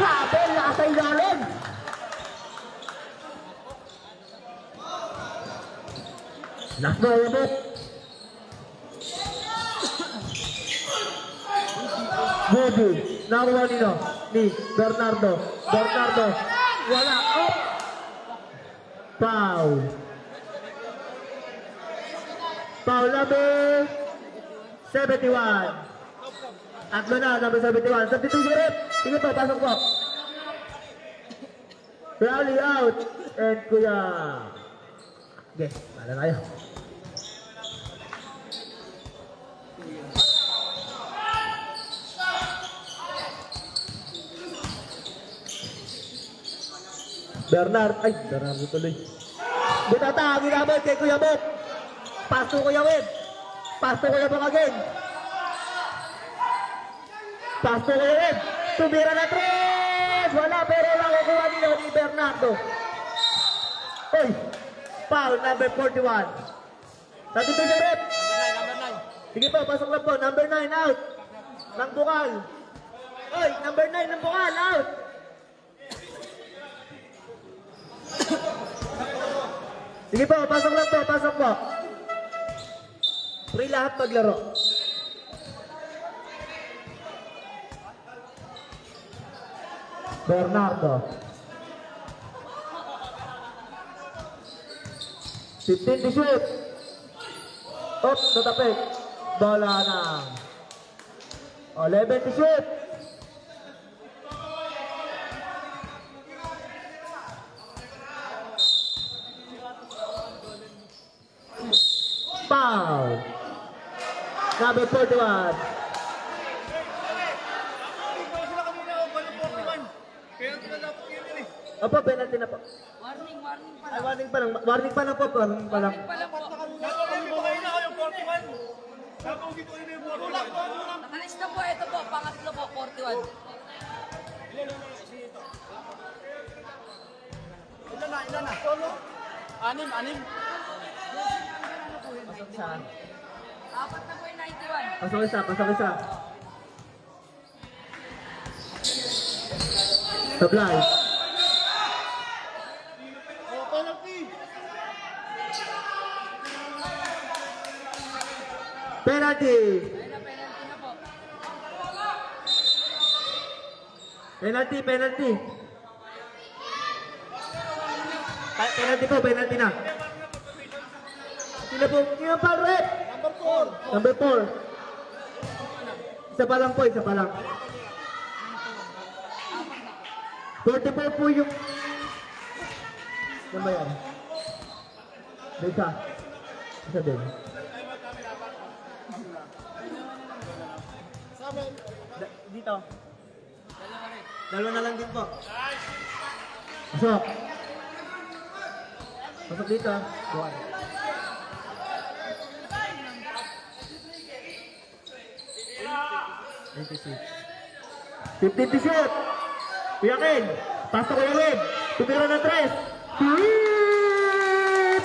Grabe, nasa ilalim. Last ball, Kuya Mek. Bobo, nakuha nino ni Bernardo. Bernardo, wala. Oh! Foul. Foul number 71. Tatlo na, number 71. Substitution rep. Sige po, pasok po. Rally out. And Kuya. Okay, pala tayo. Bernardo tuloy. Butata, ginamit kay Kuya Bok. Pass to Kuya Web. Pass to Kuya Bok again. Pass to Kuya Web. Tumira na tres. Wala, pero nakukuha nila ni Bernardo. Oy, foul number 41. Substitution rep. Number 9. Sige po, pasok lang po. Number 9 out. Ng bukal. Oy, number 9 ng bukal out. Sige po, pasok lang po, pasok po. Free lahat maglaro. Bernardo. 15 to shoot. Op, natapik. Bola na. 11 to shoot. Foul. Number 41. Opo, penalty na po. Warning, Ay, warning pa lang. Warning pa lang po. Warning pa lang. Pala po. Nakalis na po. Ito po. Pangatlo po. 41. Ilan na? Anim. Pasok isa. Apat na po yung 91. Pasok isa. Pasok isa. Supply. Penalty. Ayun na, penalty na po. Penalty. Penalty po. Penalty na. Sino po? Sino pa, rep? Number 4. Isa pa lang po. Isa pa lang. 44 po yung... Ano ba yan? Isa. Isa din. Dito. Dalawa na lang din po. Pasok. Pasok dito. Buwan. Fifteen to shoot. Kuya Ken. Pasok Kuya Ken. Tumira na 3. 3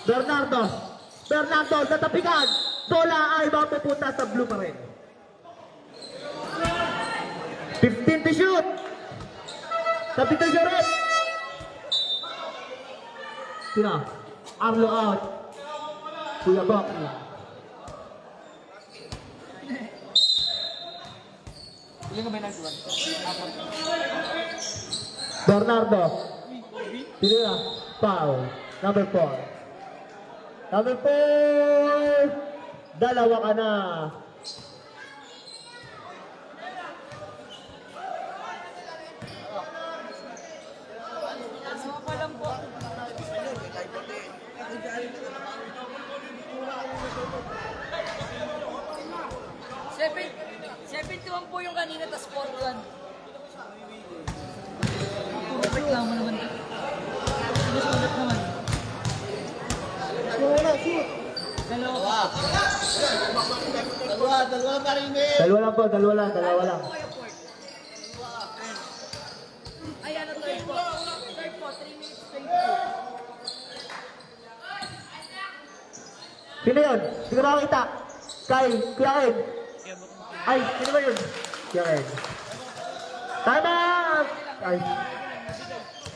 points! Bernardo sa tapikan. Bola ay mapupunta sa blue pa rin. 15 to shoot. Sabi to shoot. Sina? Arlo out. Kuya Bok. Ilan ka ba yung nagsuwan? Bernardo. Sina? Foul. Number 4. Number 4. Dalawa ka na. Ano pa lang po. Seven, 71 po yung kanina, tas 41. Puro reklamo naman. Mas ulit naman. Dalawa. Dalawa pa rin eh. Dalawa lang po. Dalawa lang. Ay, ano to yun po? Third po, 3 minutes 20. Sino yun? Sino ba kita? Kuya Ken. Ay, sino ba yun? Kuya Ken. Time out! Ay.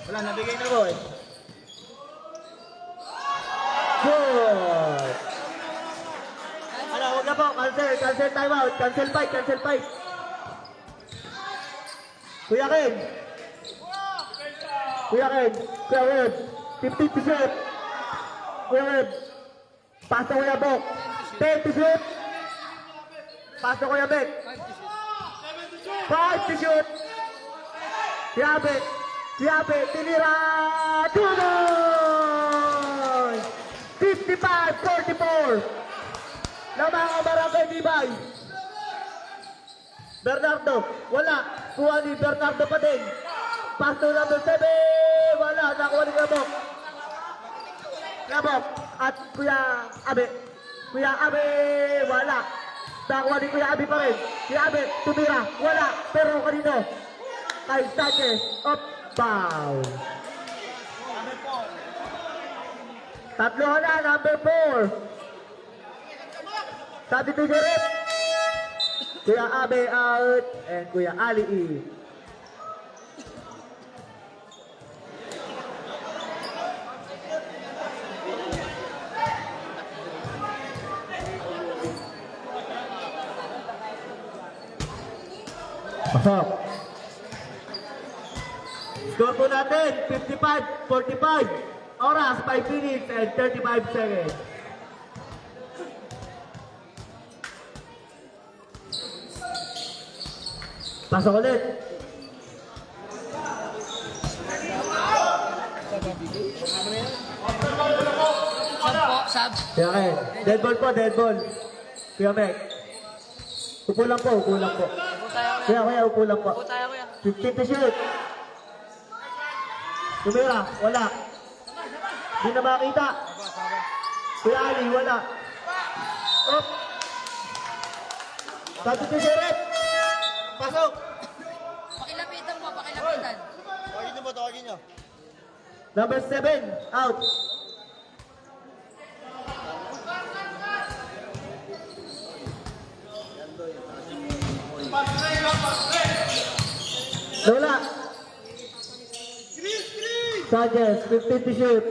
Wala, nabigay na ko eh. Good! Ano, huwag na po. Cancel time out. Cancel fight. Kuya Ken. Kuya Web. 15 to shoot. Kuya Web. Pass na Kuya Bok. 10 to shoot. Pass na Kuya Bek. 5 to shoot. Siabe. Tinira. Tuloy! 55-44. Lamang ang Barangay Dibay. Bernardo. Wala. Kuha ni Bernardo pa din. Pass to number 7. Wala. Nakuha ni Gabok. At Kuya Abe. Wala. Nakuha ni Kuya Abe pa rin. Kuya Abe, tumira. Wala. Pero kanino? Kay Sanchez. Up. Foul. Tatlo na. Number 4. Sabi to Jerep. Kuya Abe out. And Kuya Ali E. Pasok. Score po natin, 55-45. Oras, 5 minutes and 35 seconds. Pasok ulit. Sab. Kaya kayo. Dead ball po, dead ball. Kuya Mek. Upo lang po. Upo tayo, kuya. Kuya, upo lang po. Upo tayo, kuya. 15 to shoot. Tumira, wala. Hindi na makita. Kuya Ali, wala. Up. 30 to shoot. Pasok. Pakilapitan mo, pakilapitan. Number 7, out. Lola. Sanchez, 15 to shoot.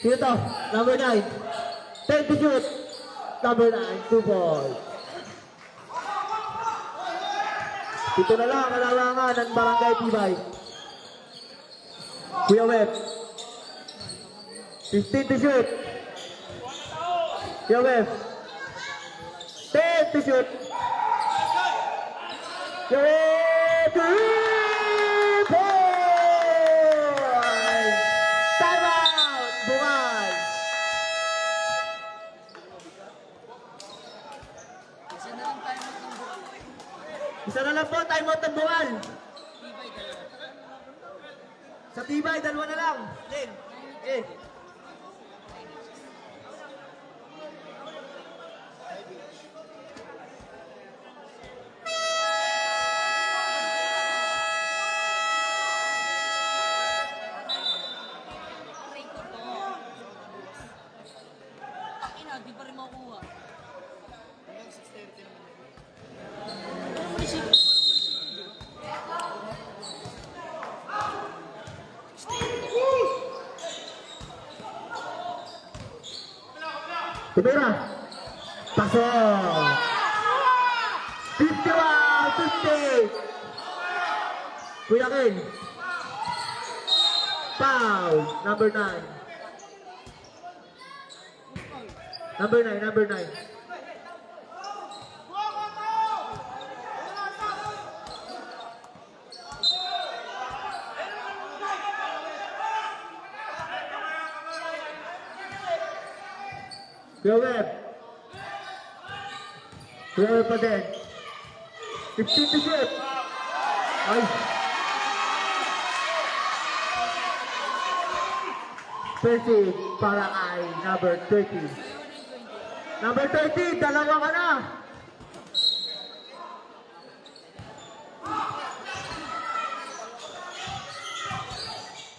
Sino to? Number 9. 10 to shoot. Number 9, 2 balls. Ito na lang ang larangan ng Barangay Tibay. Kuya Web. 15 to shoot. Kuya Web. 10 to shoot. Kuya Web. 3 points! Time out! Bungal! Isa na lang tayo ng buwan. Isa na lang po, time out ng Bungal. Tibay, dalawa. Sa Tibay, dalawa na lang. Len. Eh. Record to. Pakina, di pa rin makuha. Hanggang 6:30 naman. Walang munisip. Tumira. Pasok. 51-50. Kuya Ken. Foul. Number 9. Number 9. Kuya Web. Kuya Web pa din. 15 to shoot. Ay. 30 para kay number 30. Number 30, dalawa ka na.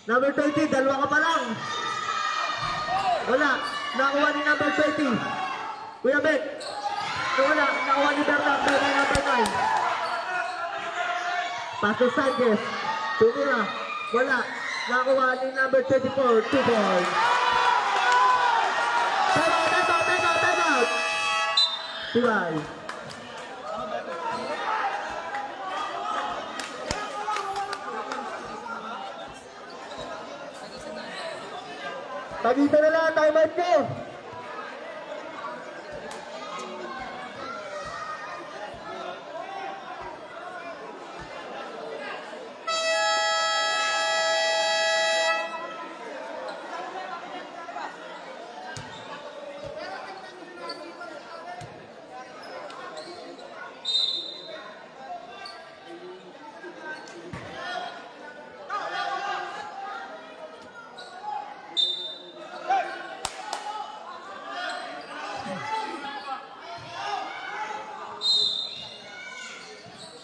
Number 30, dalawa ka pa lang. Wala. Nakuha ni number 30. Kuya Bet. Wala. Nakuha ni Bernardo na number 9. Paso Sanchez. Tumira. Wala. Nakuha ni number 34. 2 points. Time out. Tibay. Pagitan na lang. Time out nyo.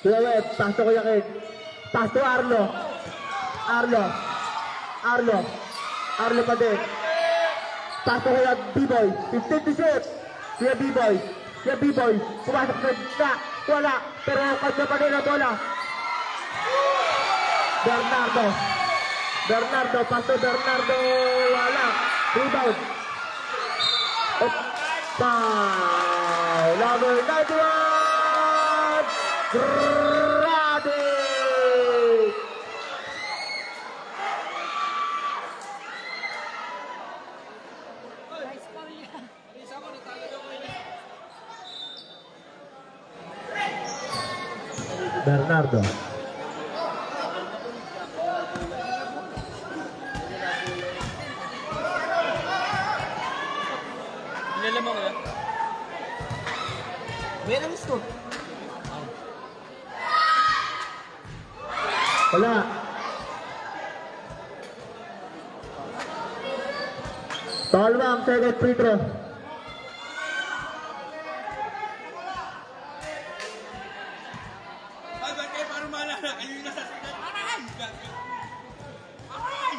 Kuya Web, pass to Kuya Ken. Pass to Arlo. Arlo pa din. Pass to Kuya B-Boy. 15 to shoot. Kuya B-Boy. Pumasok sa gitna. Wala. Pero kanya pa din ang bola. Bernardo. Pass to Bernardo. Wala. Rebound. Foul. Number 91. Grabe! Nice call yan. Bernardo. Nilalamang ko yan. May namiss ko. Wala. Tolwang, second free throw. Ay, ba't kayo parang maalala? Kayo yung nasasaktan. Aray! Aray!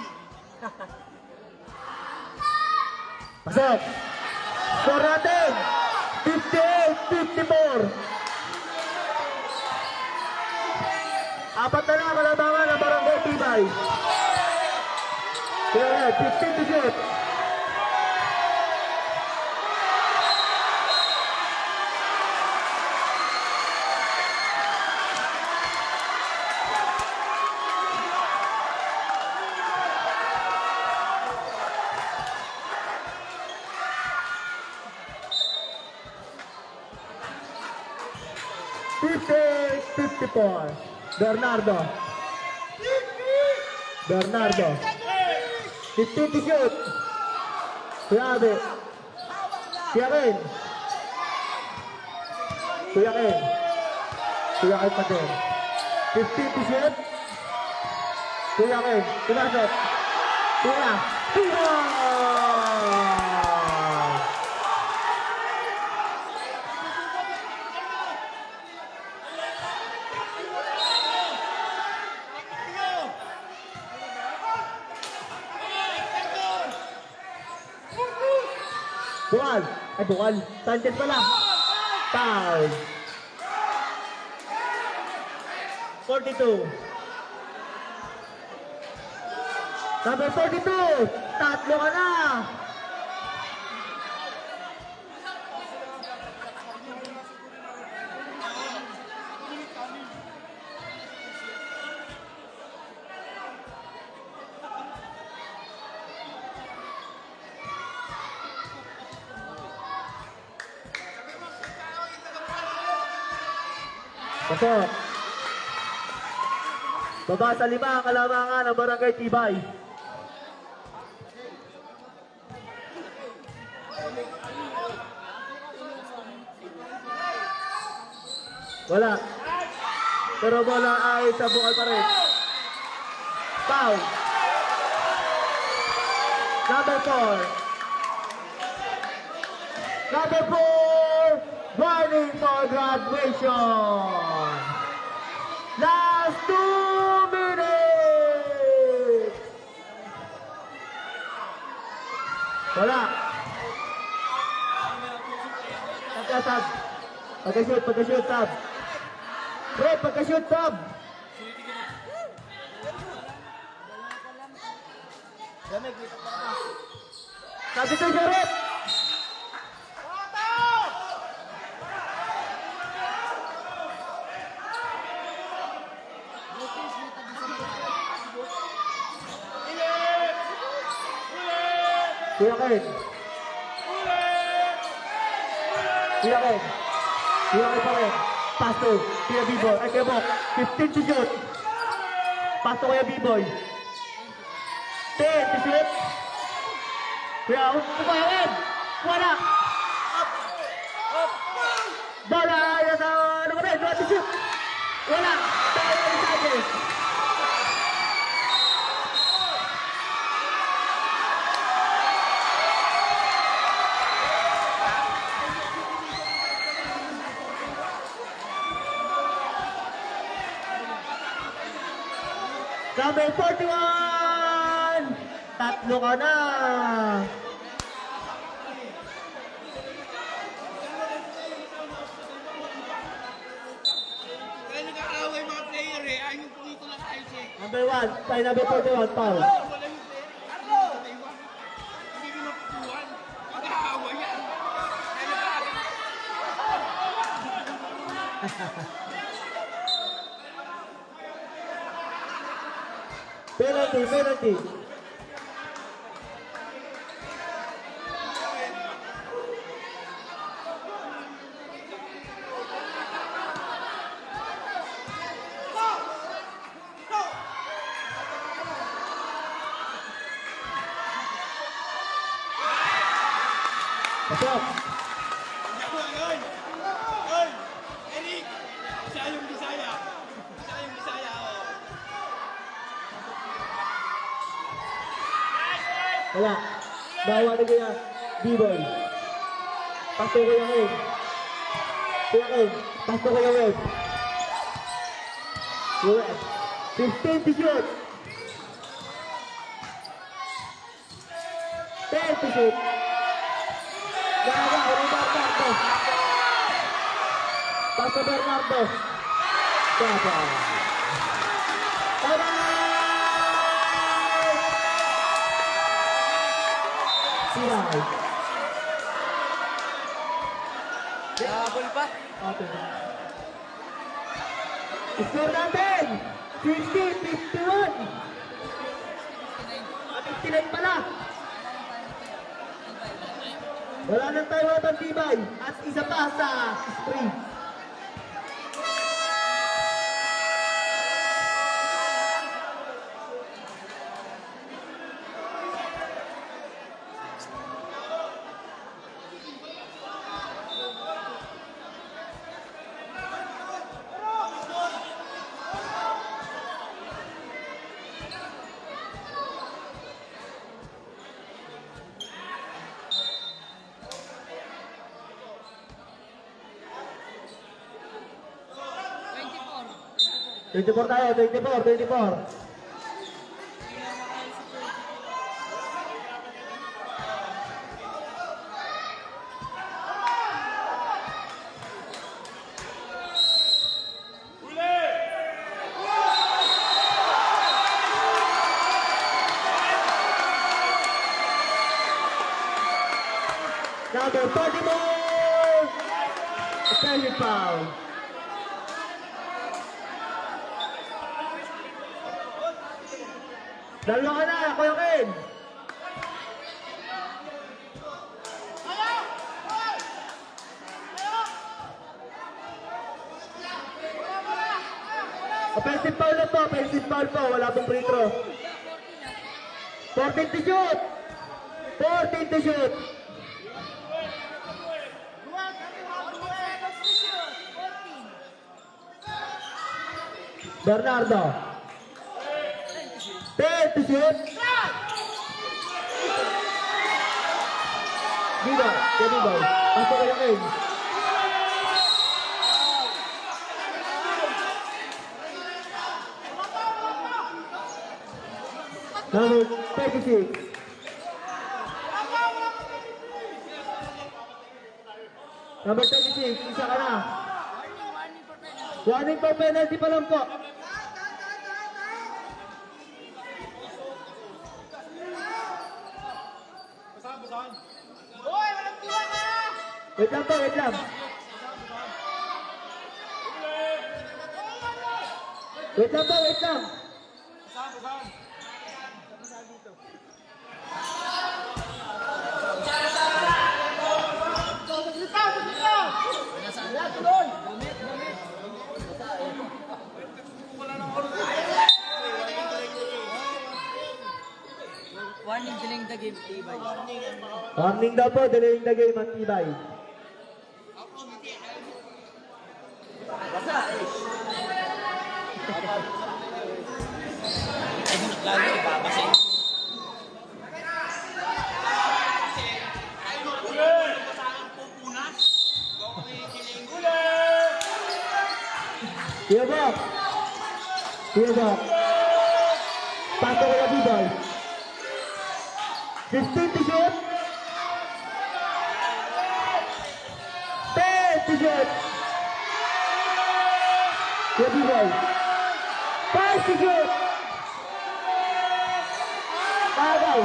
Pasok. Score natin. 58-54. Apat na lang kalabangan ng Barangay Tibay. Kaya 15 to shoot. Bernardo. 15 to shoot. Grabe. Kuya Ken pa din. 15 to shoot. Kuya Ken. Pinasok. Kuya. Bukal. Ay, bukal. Tangent pala. Foul. 42. Number 42. Tatlo ka na. Pasok. Baba sa 5 ang kalamangan ng Barangay Tibay. Wala. Pero bola ay sa bukal pa rin. Foul. Number 4. Number 4. Warning for graduation. Last 2 minutes. Wala. Pagka-sub. Pagka-shoot, sub. Bro, pagka-shoot, sub. Sabi ko siya, Rep. Kuya Ken pa rin. Pass to Kuya B-Boy. Ay, Kuya Bok. 15 to shoot. Pass to Kuya B-Boy. 10 to shoot. Kuya Ken. Wala. Bola. Ano ka rin? 2 to shoot. Wala. Tayo na sa akin. Number 41! Tatlo ka na! Kaya nag-aaway mga player eh. Ayaw yung pumito na tayo siya. Number 1, by number 41, foul. Wala yung player. Arlo! Hindi ko napukuhan. Mag-aaway yan. Kaya nag-aaway. Penalty. Pasok. Oy! Oy! Eric! Siya yung Bisaya, oh. Wala. Bawa na kaya. B-boy. Pasto ko yung Web. Kuya Ken. Pasto ko yung Web. Web. 15 to shoot. 10 to shoot. Gaga. Bernardo. Pasto Bernardo. Gaga. Bye-bye! Siray. Habol pa. Okay. Score natin! 50-51! 59 pala! Wala nang tayo at ang tibay. At isa pa sa spree. $24. 24 tayo, 24. Number 34! Offensive foul. Dalawa ka na, Kuya Ken. Offensive foul na po, offensive foul po. Wala pong free throw. 14 to shoot. 14 to shoot. Bernardo. 10 to shoot. Dito, dito. Pasok kayo kayo. Number 36. Number 36, isa ka na. Warning for penalty pa lang po. Wait lang po, wait lang. Wait lang po, wait lang. Warning, delaying the game, Tibay. Warning daw po, delaying the game at Tibay. Lalo, ibabasin. Tiyabok! Tiyabok! Pato ko na B-boy. 15 to shoot. 10 to shoot. Kuya B-boy. 5 to shoot. Tagaw.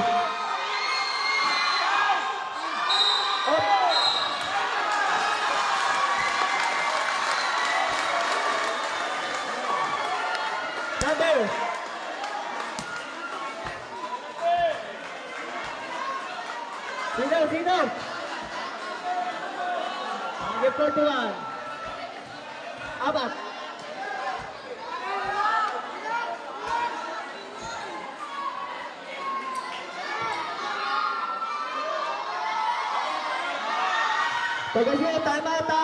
Number. Sino? Number 41. Abat. Pag-asya, time out ha.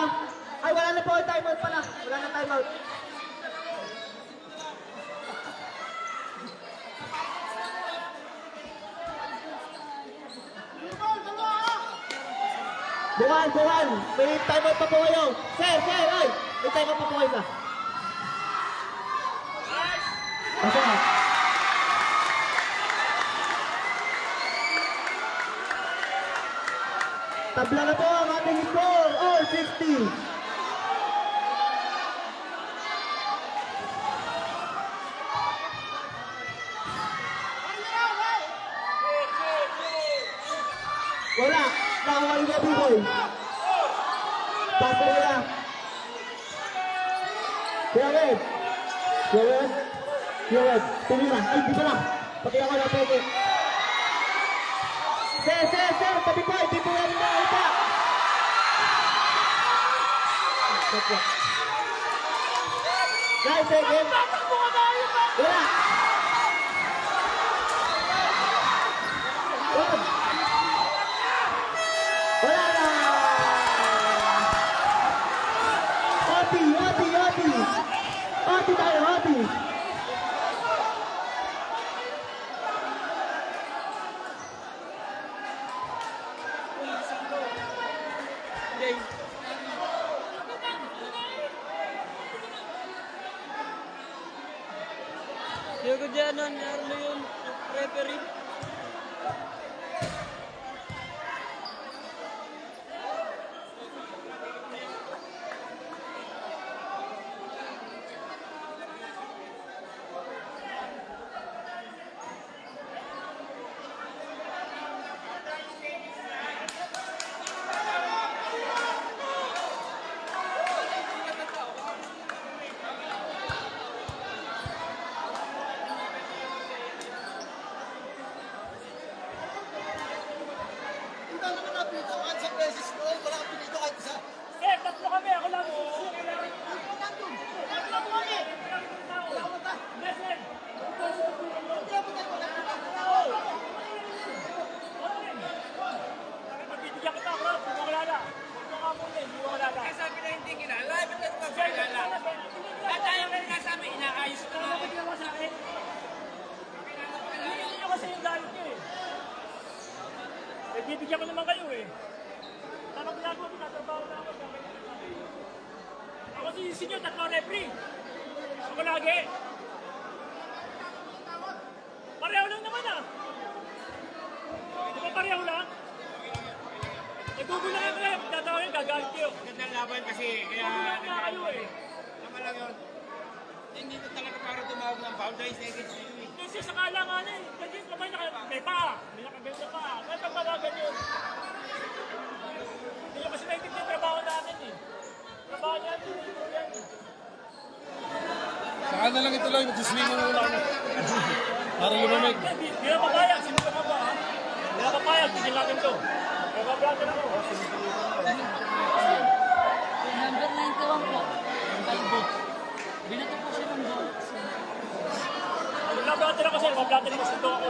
Ay, wala na po, time out pala. Wala na time out. Bukan. May time out pa po kayo. Sir, ay! May time out pa po kayo sa. Pasok ka. Tabla na po ang ating score. All 60. Wala. Nakakuha yung gabi boy. Pass mo na. Kuya Wed. Pili na. Ay, dito na. Pati ako na pwede. Sir. Tabi po. Hindi po yan na ita. Guys, second. Wala. Wala na! Oti tayo, Oti! Hindi ko dyan, ano yun, referee. Bibigyan ko naman kayo eh. Tama ginagawa ko, natatrabaho na ako. Ako si Sinyo, 3 referee. Ako lagi. Pareho lang naman ah. Di ba pareho lang? Nagugulo lang kayo, tatawin, gagalit kayo. Gandang laban kasi, kaya... Nagugulo na kayo eh. Tama lang yun. Hindi ko talaga para tumawag ng foul dahil seconds na yun eh. Kasi sakala nga na eh. Kasi kamay may paa. May nakaganda paa. May pagpalagan yun. Hindi nyo kasi naitip yung trabaho natin eh. Trabaho niya, hindi yan eh. Saka na lang ito lang, mag-swimming muna kami. Para lumamig. Hindi na papayag, sino ka ba ha? Hindi na papayag, tigil natin to. Nagbablatan ako. Number 91 po. Kalbo. Binato po siya ng goal. Nagbablatan ako sir, nagbablatan ako sunto ako.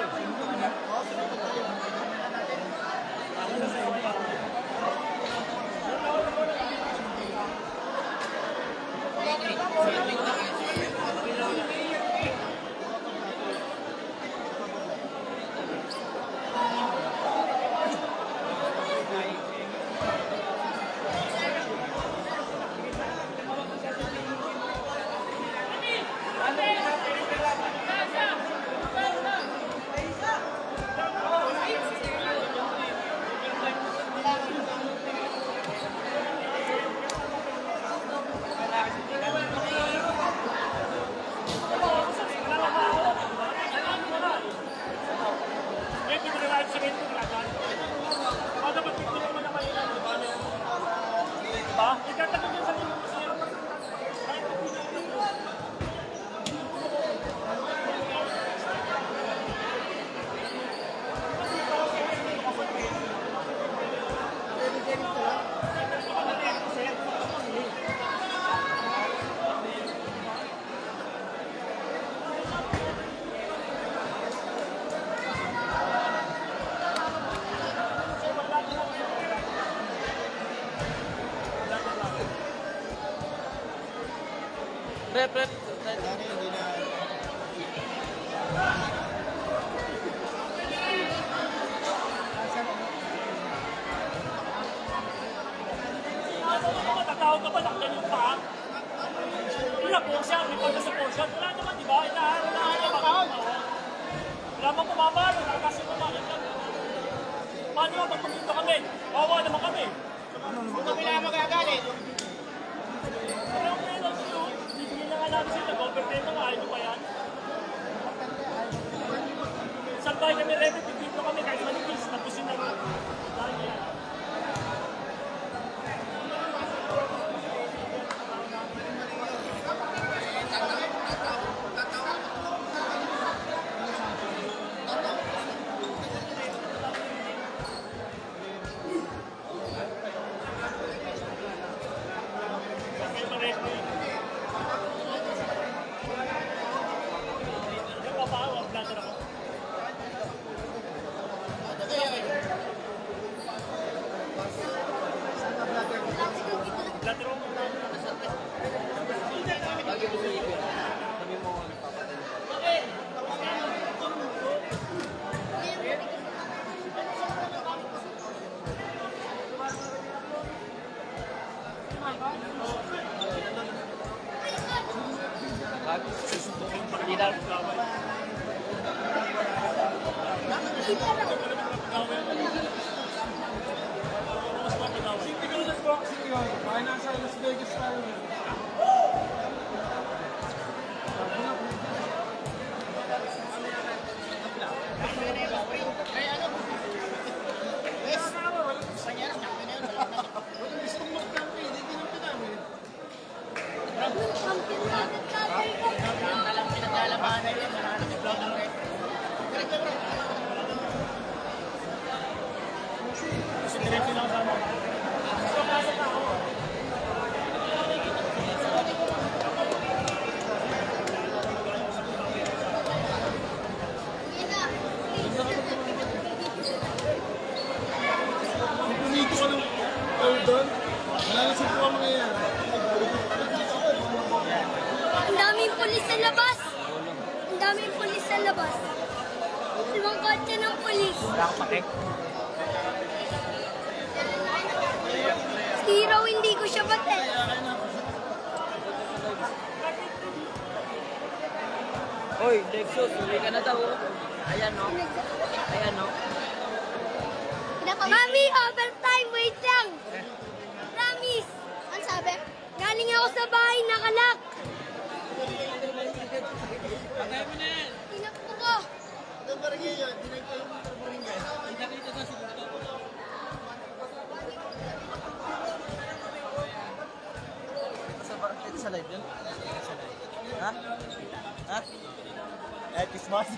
Rep. Tumawag ka ba lang ganyan pa? Wala po siya, may pagka sa portion. Wala naman, di ba? Inaaralaan niya baka wala mang pumapalo, nakakasya mo man. Paano ba pag pumunta kami? Bawa naman kami. Kung kami lang magagalit. Pero kung meron sila, bibigyan na nga namin sila. Overtime na nga, ayaw pa yan. Saan ba kami ready? Pipito kami kahit manipis. Tapusin na rin. Dahil yan. Kaya ma-referee. Yung papaaw, ang bladder ako. Bladder ako. Ay, nasa Las Vegas tayo. Diretso lang sa mga. So, nasa na ako. Pumito ka ng doon. Wala na siya po ang mangyayari. Ang daming pulis sa labas. Ang daming pulis sa labas. Limang kotse ng pulis. Wala akong pakik. Hero, hindi ko siya batin. Hoy, Lexus, uli ka na daw. Ayan, no? Ayan, no? Mami, overtime. Wait lang. Promise. Ano sabi? Galing ako sa bahay, nakalak. Tinakbo ko. Ito sa live yun? Ha? Ha? Eh, kismas.